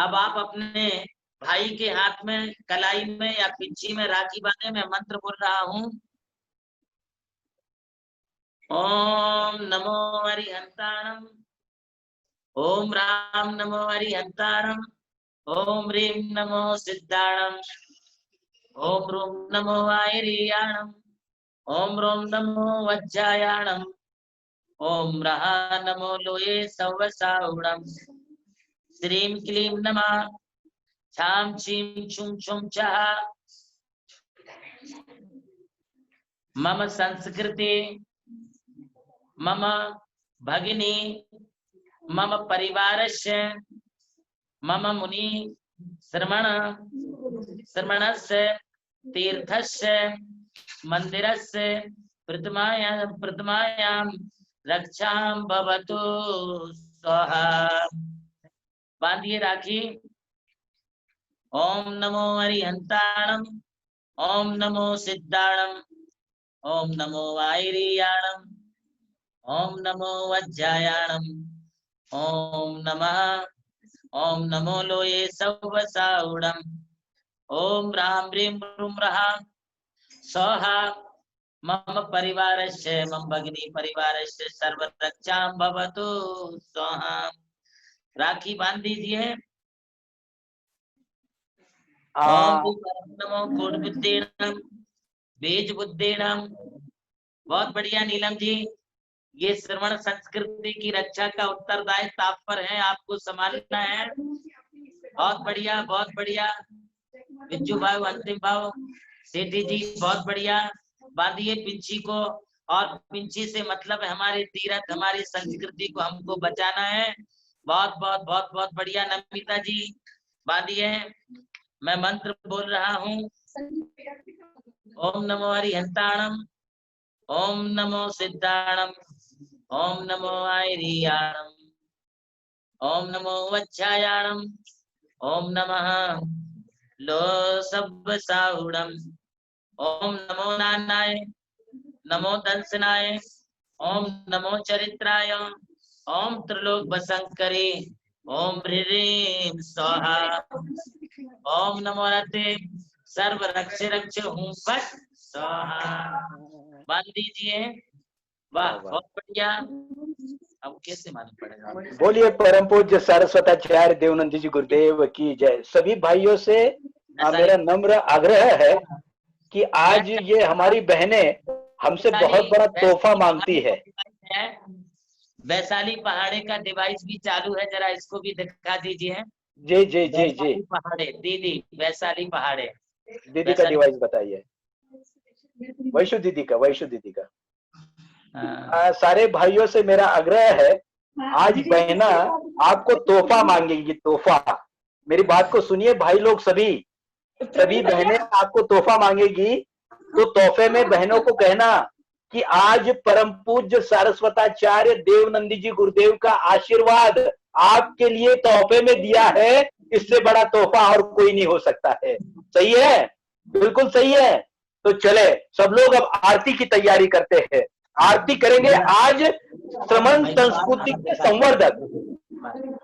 अब आप अपने भाई के हाथ में कलाई में या पिंची में राखी बांधे। मैं मंत्र बोल रहा हूँ। ओम नमो हरिहंताणम, ओम राम नमो हरिहंताणम, ओम ह्रीं नमो सिद्धाणम, ओम रूम नमो आयरियाणम, ओम रोम नमो वज्जायाणम, ओम रहा नमो लोये सवसाउणम, श्रीं क्लीं नमः छाम छीं छुं छुं छः। मम संस्कृति मम भगिनी मम परिवारस्य मम मुनि श्रमणस्य तीर्थस्य मंदिरस्य प्रथमायां रक्षां भवतु स्वाहा। बांधिए राखी। ओम नमो हरिहंताणम, ओम नमो सिद्धाणम, ओम नमो आयरियाणम, ओम नमो वज्जायाणम, ओम नमो लोये सवसाउणम, ओम राम ह्रीं रूं रहा स्वाहा। मम परिवारस्य मम भगिनी परिवारस्य सर्वरक्षां भवतु स्वाहा। राखी बांध दीजिए। ओम नमो कोट बुद्धेनम बीज बुद्धेनम। बहुत बढ़िया नीलम जी, ये श्रवण संस्कृति की रक्षा का उत्तरदायित्व आप पर है, आपको संभालना है। बहुत बढ़िया, बहुत बढ़िया। बिज्जू भाई अंतिम भाव सेठी जी, बहुत बढ़िया। बांधिए पिंची को। और पिंची से मतलब है हमारे तीरथ, हमारी संस्कृति को हमको बचाना है। बहुत बहुत बहुत बहुत बढ़िया। नमिता जी बांधिए। मैं मंत्र बोल रहा हूँ। ओम नमो हरिहंताणम, ओम नमो सिद्धाणम, ओम नमो आयरियाणम, ओम नमो वज्जायाणम, ओम नमः लो सवसाउणम, ओम नमो नानाय, नमो दंसनाय, ओम नमो चरित्राय, ओम त्रिलोक बसंकरे, ओम ह्रीं स्वाहा, ओम नमो रते सर्व रक्ष रक्ष हूँ फट स्वाहा। बांध दीजिए। वाह, बहुत बढ़िया। अब कैसे मालूम पड़ेगा? बोलिए परम पूज्य सरस्वताचार्य देवनंद जी गुरुदेव की जय। सभी भाइयों से मेरा नम्र आग्रह है कि आज ये हमारी बहनें हमसे बहुत बड़ा तोहफा मांगती है। वैशाली पहाड़े का डिवाइस भी चालू है, जरा इसको भी दिखा दीजिए। जी जी जी जी। पहाड़े दीदी, वैशाली पहाड़े दीदी का डिवाइस बताइए। वैशु दीदी का, वैशु दीदी का। सारे भाइयों से मेरा आग्रह है, आज बहना आपको तोहफा मांगेंगी, तोहफा। मेरी बात को सुनिए भाई लोग, सभी बहनें आपको तोहफा मांगेगी। तो तोहफे में बहनों को कहना कि आज परम पूज्य सरस्वताचार्य देवनंदी जी गुरुदेव का आशीर्वाद आपके लिए तोहफे में दिया है। इससे बड़ा तोहफा और कोई नहीं हो सकता है। सही है? बिल्कुल सही है। तो चले सब लोग अब आरती की तैयारी करते हैं। आरती करेंगे आज श्रमण संस्कृति के संवर्धक।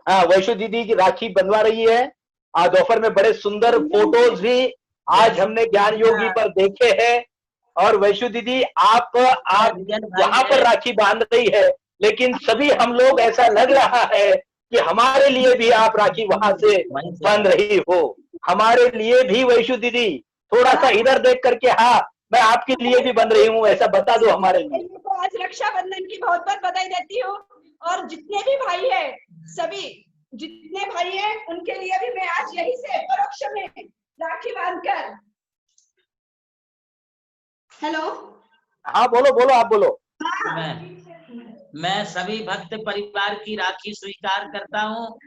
हाँ, वैशु दीदी की राखी बनवा रही है। आज दोपहर में बड़े सुंदर फोटोज भी आज हमने ज्ञान योगी पर देखे हैं। और वैशु दीदी आप यहाँ पर राखी बांध रही है, लेकिन सभी हम लोग ऐसा लग रहा है कि हमारे लिए भी आप राखी वहां से बांध रही हो। हमारे लिए भी वैशु दीदी थोड़ा सा इधर देख करके, हाँ मैं आपके लिए भी बन रही हूँ, ऐसा बता दो हमारे लिए। आज रक्षाबंधन की बहुत बहुत बधाई देती हूँ। और जितने भी भाई है, सभी जितने भाई हैं उनके लिए भी मैं आज यही से परोक्ष में राखी बांधकर हेलो। हाँ बोलो बोलो, आप बोलो। मैं सभी भक्त परिवार की राखी स्वीकार करता हूँ,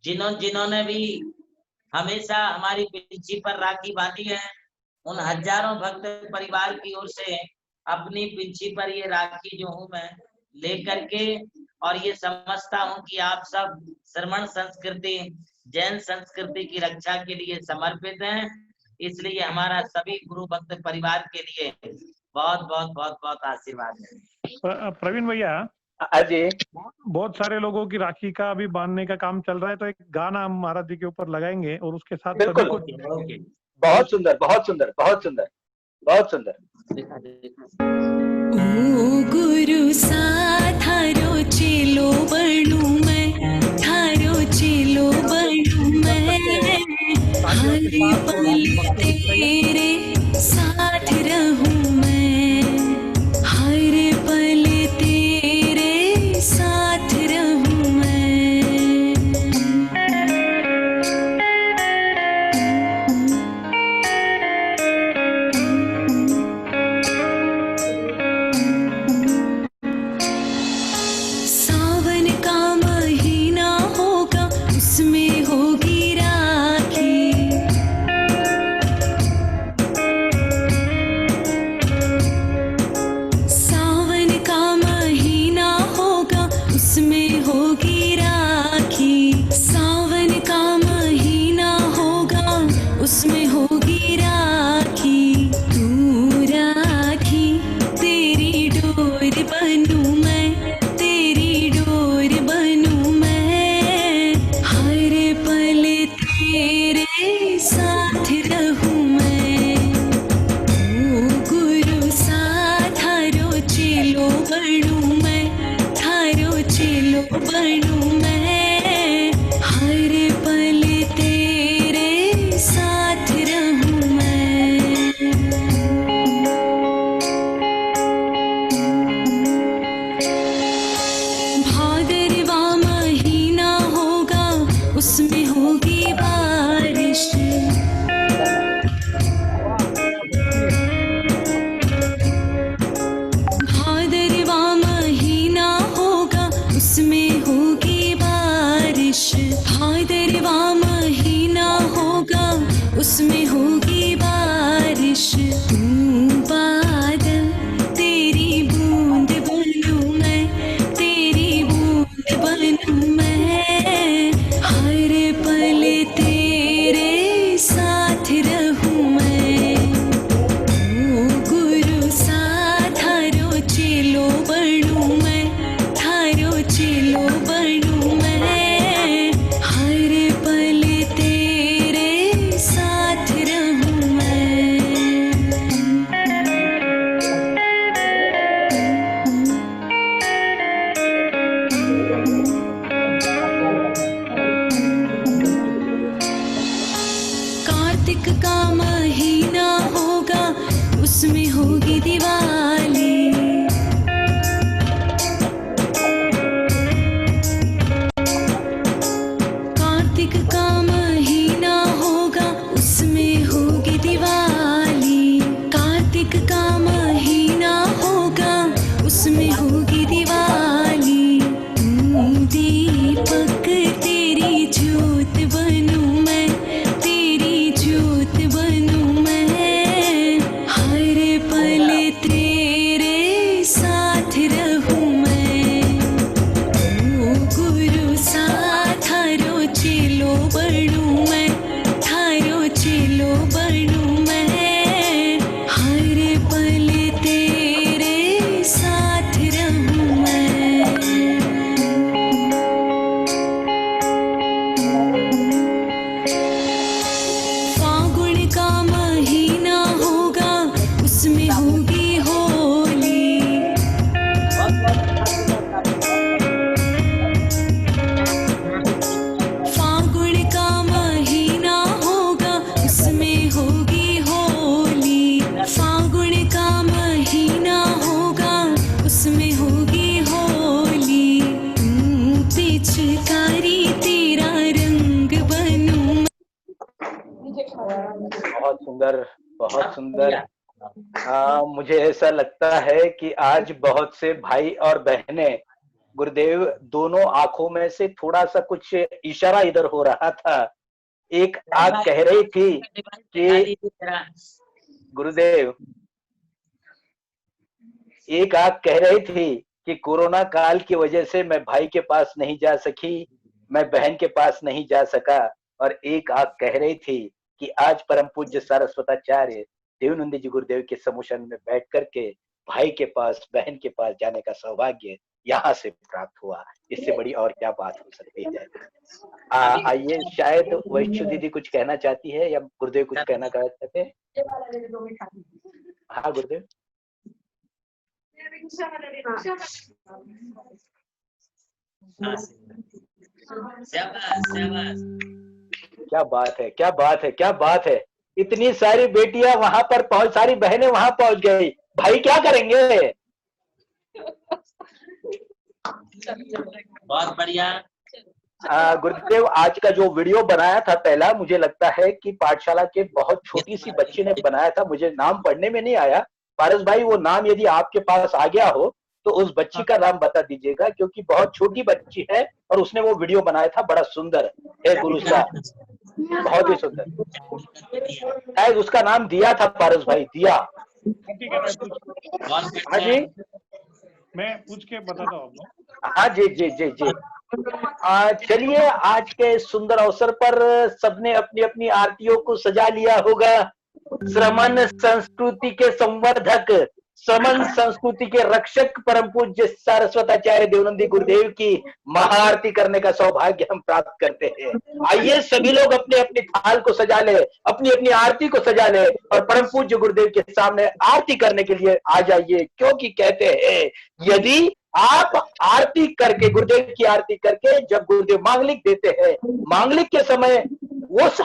जिन्होंने भी हमेशा हमारी पिंची पर राखी बांधी है। उन हजारों भक्त परिवार की ओर से अपनी पिंची पर ये राखी जो हूँ मैं लेकर के, और ये समझता हूँ कि आप सब श्रमण संस्कृति, जैन संस्कृति की रक्षा के लिए समर्पित हैं। इसलिए हमारा सभी गुरु भक्त परिवार के लिए बहुत बहुत बहुत बहुत आशीर्वाद है। प्रवीण भैया, जी बहुत सारे लोगों की राखी का अभी बांधने का काम चल रहा है, तो एक गाना हम महाराज जी के ऊपर लगाएंगे और उसके साथ बिल्कुल। सभी को बहुत सुंदर, बहुत सुंदर, बहुत सुंदर, बहुत सुंदर। ओ गुरु सा थारो चेलो बनू मैं, थारो चेलो बनू मैं, हर पल तेरे साथ रहूं मैं, हर पल तेरे साथ रहूं मैं। सावन का महीना होगा, उसमें होगी राखी, सावन का महीना होगा, उसमें होगी राखी, सावन का महीना होगा, उसमें होगी राखी, तू राखी तेरी डोर बनूं मैं, तेरी डोर बनूं मैं, हर पल तेरे साथ रहूं मैं। ओ गुरु सा थारो चेलो बनूं मैं, थारो चेलो बनूं मैं, हर पल तेरे साथ रहूं मैं। भादरवा महीना होगा, उसमें होगी बारिश, भादरवा महीना होगा, उसमें होगी बारिश, भादरवा महीना होगा, उसमें होगी बारिश, तू बादल तेरी बूंद बनूं मैं, तेरी बूंद बनूं मैं, हर पल तेरे साथ रहूं मैं। ओ गुरु सा थारो चेलो बनूं मैं, थारो चेलो बनूं मैं, हर पल तेरे साथ रहूं मैं। कार्तिक का महीना होगा, उसमें होगी दिवाली, कार्तिक का महीना होगा, उसमें होगी दिवाली, कार्तिक का महीना होगा, उसमें होगी दिवाली, तू दीपक तेरी ज्योत बनूं मैं, तेरी ज्योत बनूं मैं, हर पल तेरे साथ रहूं मैं। ओ गुरु सा थारो चेलो बनूं मैं, थारो चेलो बनूं मैं, हर पल तेरे साथ रहूं मैं। फागुन का महीना होगा, उसमें होगी होली, फागुन का महीना होगा, उसमें होगी होली, फागुन का महीना होगा, उसमें होगी होली, तू पिचकारी तेरा रंग बनूं मैं। बहुत सुंदर, बहुत सुंदर। मुझे ऐसा लगता है कि आज बहुत से भाई और बहनें, गुरुदेव, दोनों आंखों में से थोड़ा सा कुछ इशारा इधर हो रहा था। एक आंख कह रही थी कि गुरुदेव, एक आंख कह रही थी कि कोरोना काल की वजह से मैं भाई के पास नहीं जा सकी, मैं बहन के पास नहीं जा सका, और एक आंख कह रही थी कि आज परम पूज्य सारस्वताचार्य देवानंद जी गुरुदेव के समुशन में बैठ करके भाई के पास, बहन के पास जाने का सौभाग्य यहाँ से प्राप्त हुआ। इससे बड़ी और क्या बात हो सकती है। आइए, शायद वैशु दीदी कुछ कहना चाहती है या गुरुदेव कुछ कहना चाहते हैं। हाँ गुरुदेव। क्या बात है, क्या बात है, क्या बात है। इतनी सारी बेटियां वहां पर पहुंच, सारी बहनें वहां पहुंच गई, भाई क्या करेंगे। बहुत बढ़िया। गुरुदेव, आज का जो वीडियो बनाया था पहला, मुझे लगता है कि पाठशाला के बहुत छोटी सी बच्ची ने बनाया था, मुझे नाम पढ़ने में नहीं आया। पारस भाई, वो नाम यदि आपके पास आ गया हो तो उस बच्ची का नाम बता दीजिएगा, क्योंकि बहुत छोटी बच्ची है और उसने वो वीडियो बनाया था, बड़ा सुंदर है गुरु साहब, बहुत ही सुंदर। शायद उसका नाम दिया था पारस भाई, दिया। हाँ जी, मैं पूछ के बताता हूँ आपको। हाँ जी जी जी जी। चलिए, आज के सुंदर अवसर पर सबने अपनी अपनी आरतियों को सजा लिया होगा। श्रमण संस्कृति के संवर्धक, श्रमण संस्कृति के रक्षक परम पूज्य सारस्वताचार्य देवानंद गुरुदेव की महाआरती करने का सौभाग्य हम प्राप्त करते हैं। आइए सभी लोग अपने अपने थाल को सजा ले, अपनी अपनी आरती को सजा ले और परम पूज्य गुरुदेव के सामने आरती करने के लिए आ जाइए, क्योंकि कहते हैं यदि आप आरती करके, गुरुदेव की आरती करके, जब गुरुदेव मांगलिक देते हैं, मांगलिक के समय उसके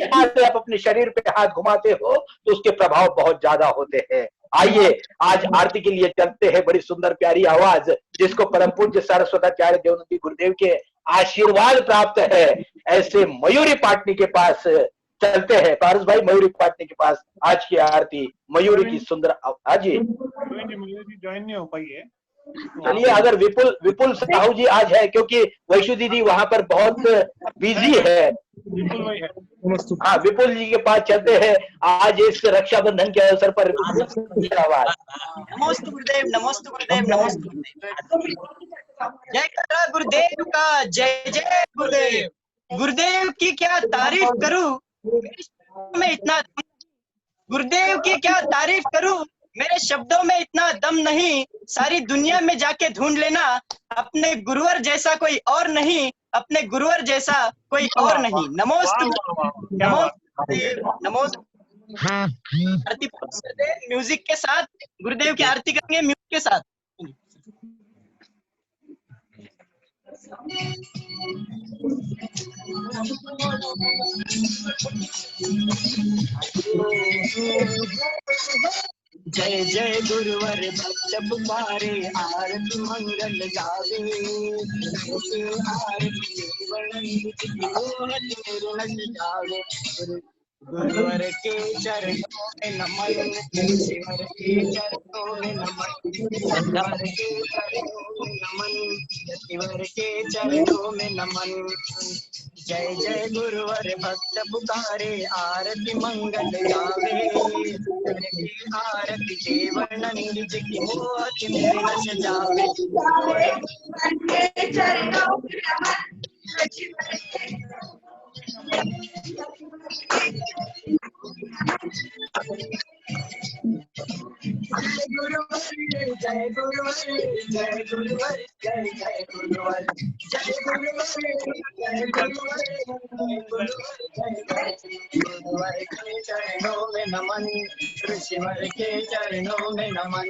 हाथ से आप अपने शरीर पे हाथ घुमाते हो तो उसके प्रभाव बहुत ज्यादा होते हैं। आइए आज आरती के लिए चलते हैं। बड़ी सुंदर प्यारी आवाज जिसको परम पूज्य सारस्वताचार्य देवानंद गुरुदेव के आशीर्वाद प्राप्त है, ऐसे मयूरी पाटनी के पास चलते हैं। पारस भाई, मयूरी पाटनी के पास आज की आरती, मयूरी की सुंदर। हाँ जी, मयूरी ज्वाइन नहीं हो पाई है। चलिए, अगर विपुल साहू जी आज है, क्योंकि वैशु दीदी वहां पर बहुत बिजी है। हाँ, विपुल जी के पास चलते हैं आज इस रक्षाबंधन के अवसर पर। नमोस्तु गुरुदेव, नमोस्तु गुरुदेव, नमोस्तु गुरुदेव। जय करा गुरुदेव का, जय जय गुरुदेव। गुरुदेव की क्या तारीफ करूं, मैं इतना, गुरुदेव की क्या तारीफ करूं, मेरे शब्दों में इतना दम नहीं। सारी दुनिया में जाके ढूंढ लेना, अपने गुरुवर जैसा कोई और नहीं, अपने गुरुवर जैसा कोई और नहीं। नमोस्तु नमोस्तु। आरती म्यूजिक के साथ, गुरुदेव की आरती करेंगे म्यूजिक के साथ। जय जय गुरुवर भक्त पुकारे, आरती मंगल गावे, गुरुवर के चरणों में नमन, शिवर के चरणों में नमन, गुरुवर के चरणों में नमन, शिवर के चरणों में नमन। जय जय गुरुवर भक्त पुकारे, आरती मंगल गावे, आरती देवानंद जी की मोहत मेरे न सजावे। जय गुरुवर, जय गुरुवर, जय गुरुवर, जय जय गुरुवर, जय गुरुवर, जय गुरुवर, गुरुवर के चरणों में नमन, ऋषिवर के चरणों में नमन,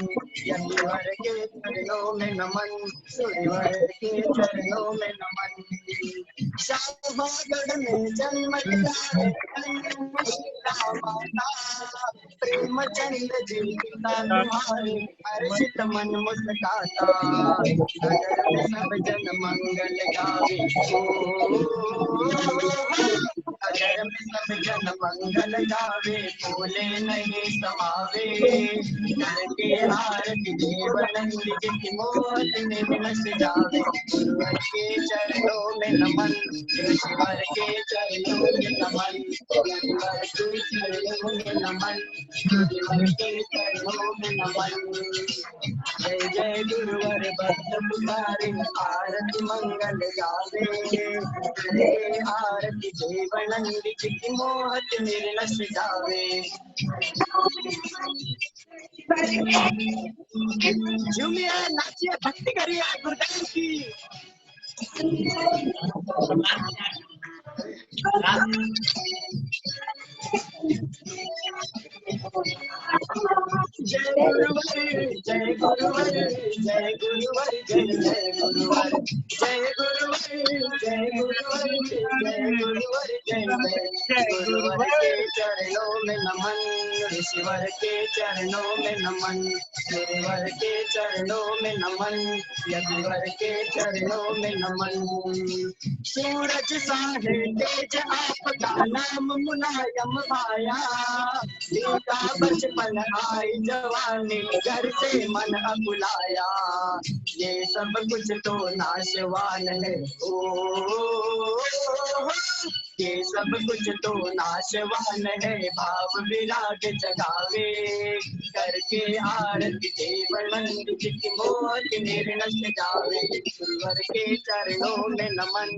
यतिवर के चरणों में नमन, सूर्यवर के चरणों में नमन। शाहबागढ़ में जन्म लिया है शीला माता, प्रेमचंद जी पिता तुम्हारे हर्षित मन मुस्काता, नगर में सब जन मंगल गावे नगर में सब जन मंगल गावे, बोले नहीं समावे, करके आरती देवानंद जी की मोहत निर्मल जावे, गुरुवर के चरणों में नमन, ऋषिवर के चरणों में नमन, गुरुवर के चरणों में नमन, गुरुवर के चरणों में नमन। जय जय गुरुवर भक्त पुकारे, आरती मंगल गावे, करे आरती देवानंद जी की मोहत निर्मल जावे। झूमिए नाचिए भक्ति करिए गुरुदेव की। जय गुरुवर जय गुरुवर जय गुरुवर जय जय गुरुवर, जय गुरुवर जय गुरुवर जय गुरुवर जय जय गुरुवर के चरणों में नमन, ऋषिवर के चरणों में नमन, गुरुवर के चरणों में नमन, यतिवर के चरणों में नमन। सूरज सा है तेज आपका, नाम मुलायम पाया, बीता बचपन आई जवानी, घर से मन अकुलाया, ये सब कुछ तो नाशवान है ओ, ये सब कुछ तो नाशवान है, भाव विराग जगावे, करके आरती देवानंद जी की मोहत निर्मल जावे, गुरुवर के चरणों में नमन,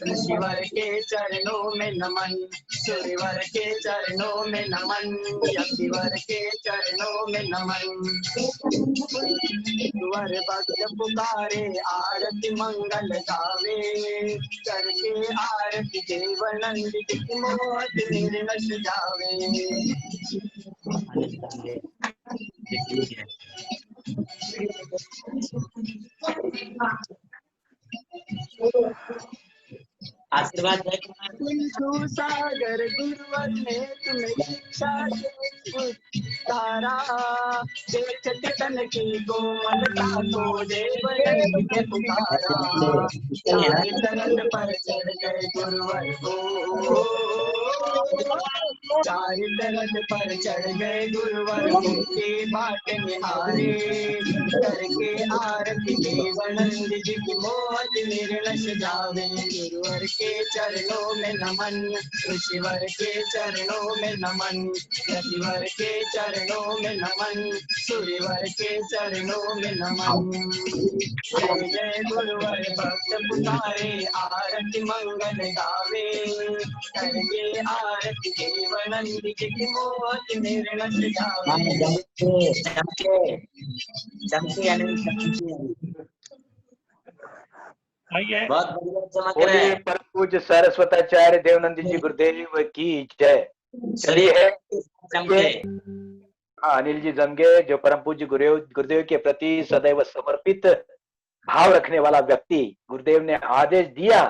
ऋषिवर के चरणों में नमन, सूर्यवर के चरणों में नमन, यतिवर के चरणों में नमन। गुरुवर भक्त पुकारे, आरती मंगल गावे, करके आरती देवानंद जी की मोहत निर्मल जावे। आशीर्वाद सिंधु सागर गुरुवर ने तुम्हें दीक्षा तारा, देखते तन की कोमलता को देवानंद ने पुकारा, चाहे तरन पर चढ़ गए गुरुवर को, चाहे तरन पर चढ़ गए गुरुवर के बाट निहारे, करके आरती देवानंद जी की मोहत निर्मल जावे, गुरुवर के चरणों में नमन, ऋषिवर के चरणों में नमन, यतिवर के चरणों में नमन, सूर्यवर के चरणों में नमन। जय जय गुरुवर भक्त पुकारे, आरती मंगल गावे, करके आरती देवानंद जी की मोहत निर्मल जावे। आइए बहुत बढ़िया चमक रहा बोलिए है। परम पूज्य सरस्वताचार्य देवानंद जी गुरुदेव की जय। चलिए चमके अनिल जी जमगे, जो परम पूज्य गुरुदेव के प्रति सदैव समर्पित भाव रखने वाला व्यक्ति, गुरुदेव ने आदेश दिया,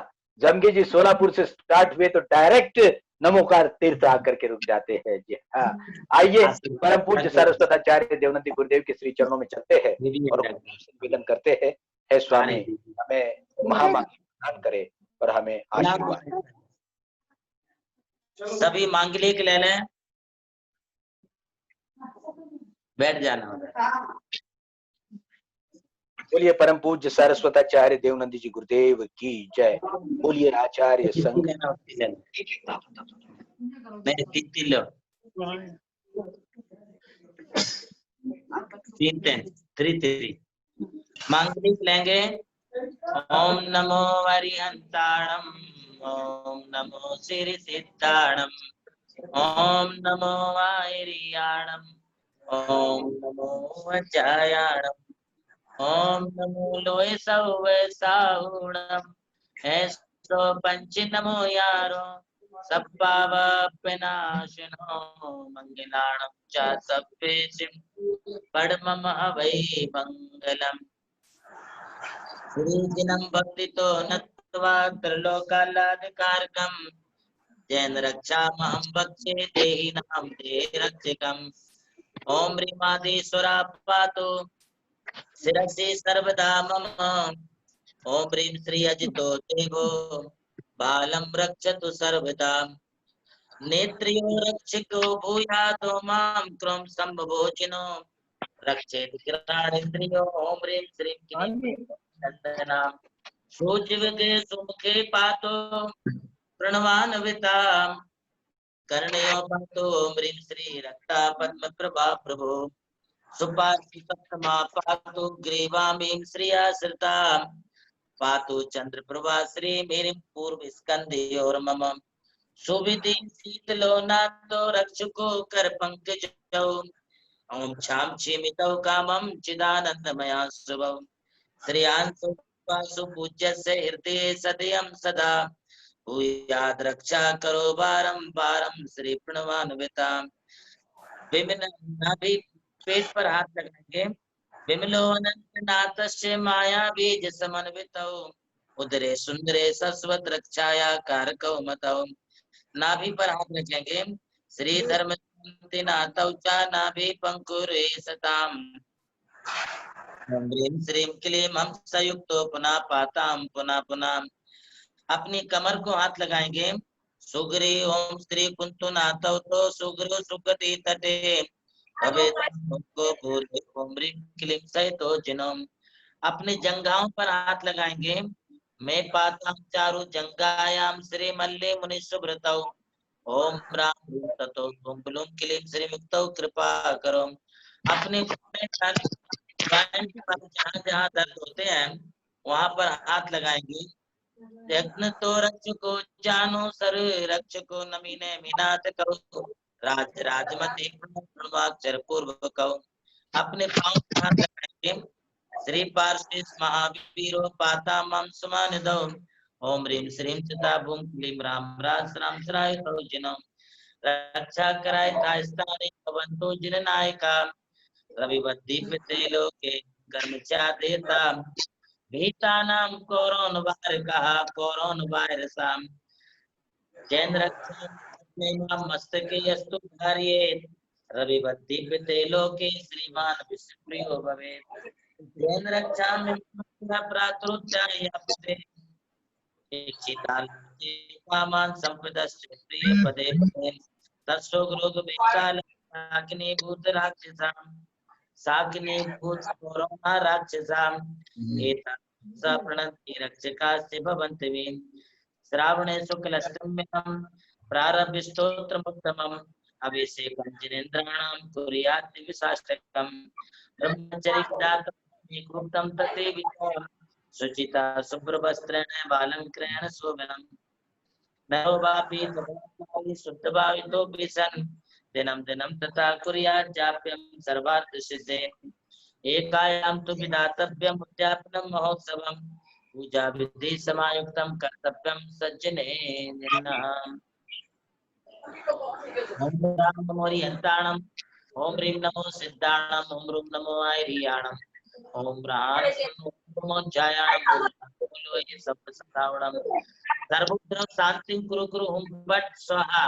जमगे जी सोलापुर से स्टार्ट हुए तो डायरेक्ट नमोकार तीर्थ आकर के रुक जाते हैं। जी हाँ, आइए परम पूज्य सरस्वताचार्य देवानंद गुरुदेव के श्री चरणों में चलते हैं और निवेदन करते हैं, हे स्वामी हमें महामांगी प्रदान करे और हमें आशीर्वाद। सभी मांगलिक ले लें, बैठ जाना होगा। बोलिए परम पूज्य सरस्वताचार्य देवानंद जी गुरुदेव की जय। बोलिए आचार्य संघ। मेरे तीन लो, तीन थ्री मांगलिक लेंगे। ओम नमो वरिहंताणम, ओम नमो श्री सिद्धाणम, ओम नमो वायरियाणम, ओम नमो वज्रायाणम, ओम नमो लोय साहुणम, ऐसो पंच नमो यारो सप्पावपनाशनो मंगलाणम च सप्पेसिम पड़मम अवै मंगलम। श्री दिनम भक्ति तो नत्थ त्रिलोकालाधिकारकम् जैन रक्षामहं भक्षे देहिनां ते रक्षकम्। ओम ह्रीमादेश्वरा पातु शिरसि सर्वदा मम। ओम ह्रीं श्री अजितो देवो बालं रक्षतु सर्वदा। नेत्र्यो रक्षको भूयातो मां क्रम संभोजिनो रक्षेत किराणेन्द्रियो। ओम ह्रीं श्रीं किनीचन्दना शुचिविगे सुमुखे पातो प्रणवान्विताम् कर्णयो पातो। ओम ह्रीं श्री रक्ता पद्म प्रभा प्रभो सुपार्श्विसप्तमा पातु ग्रीवामीं श्रियाश्रिता पातु चंद्र प्रभा श्री मेरी पूर्व स्कंदयोर्मम सुविधि शीतलो नातो रक्षको कर पंकजौ। ओम क्षाम क्षीमितौ कामं चिदानंदमया शुभौ श्रियांसु वासु पूज्यस्य हृदये सदयं सदा भूयाद रक्षा करो बारं बारं श्री प्रणवान्विता। विमिन नाभि पेट पर हाथ लगाएंगे। विमलो अनंत नाथस्य माया बीज समन्वितौ उदरे सुंदरे सस्वत रक्षाया कारकौ मतौ। नाभि पर हाथ रखेंगे। श्री धर्म नाथौ च नाभि पंकुरे सताम। ओम ह्रीं श्रीं क्लीं हम संयुक्तो पुनः पाताम पुनः पुनः। अपनी कमर को हाथ लगाएंगे। सुग्री ओम स्त्री कुंतु नाथौ तो सुग्रो सुगति तटे ओम ह्रीं क्लीं सहितो जिनोम। अपनी जंघाओं पर हाथ लगाएंगे। मैं पाता चारु जंगायाम श्री मल्ले मुनि सुब्रतौ। ओम राम ततो ओम ब्लूम क्लीं श्री मुक्तौ कृपा करो। अपने जहाँ जहाँ दर्द होते हैं वहां पर हाथ लगाएंगे। यज्ञ तो रक्षको जानो सर रक्षको नमीने मीनाथ करो राज राजमति प्रणवाक्षर पूर्व कहो। अपने पांव पर हाथ लगाएंगे। श्री पार्श्वे महावीरो पाता मम सुमानिदौ। ओम ह्रीं श्रीं चिता भूम क्लीं राम राज राम सराय जिनो रक्षा कराय कायस्थाने भवन्तु जिन नायका रविवद्दीप्ते लोके कर्मचा देता भीतानां कोरोन वायरसाम जैन रक्षा मस्तके अस्तु धार्ये रविवद्दीप्ते लोके श्रीमान विष्णुप्रियो भवेत्। जैन रक्षा में प्रातरुच्चार्यते कामान संपदस्य प्रिय पदे तत्सो ग्रोग बेकाल साकिनी भूत राक्षसाम साकिनी भूत कोरोना राक्षसाम एता प्रणति रक्षकास्य भवन्ति। श्रावणे शुक्लष्टम्यां प्रारभ्य स्तोत्रमुत्तमम् अभिषेकं जिनेन्द्राणां कुर्यात् विशाष्टकम् ब्रह्मचर्य गुप्तं तते विद्यां सुचिता शुभ्रवस्त्रेण बालंक्रयण शोभनम् नरो वापि शुद्धभावितो सन् दिनं दिनं तथा कुर्यात् जाप्यं सर्वार्थ सिद्धे। एकायां तु विधातव्यं उद्यापनं महोत्सवं पूजा विधि समायुक्तं कर्तव्यं सज्जने। ओम राम नमो हरिहंताणम् ओम ह्रीं नमो सिद्धाणम् ओम ह्रूं नमो आयर्याणम् ओम ह्रां नमो ध्यायाणम् बोलो ये सब सदावणम् सर्वत्र शांति कुरु कुरु हुम बट स्वाहा।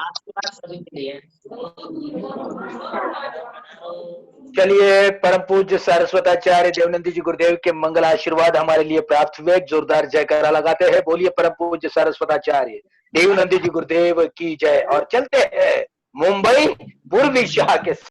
आशीर्वाद सभी के लिए। चलिए परम पूज्य सरस्वताचार्य देवनंदी जी गुरुदेव के मंगल आशीर्वाद हमारे लिए प्राप्त हुए। जोरदार जयकारा लगाते हैं। बोलिए परम पूज्य सरस्वताचार्य देवनंदी जी गुरुदेव की जय। और चलते हैं मुंबई पूर्वी शाह के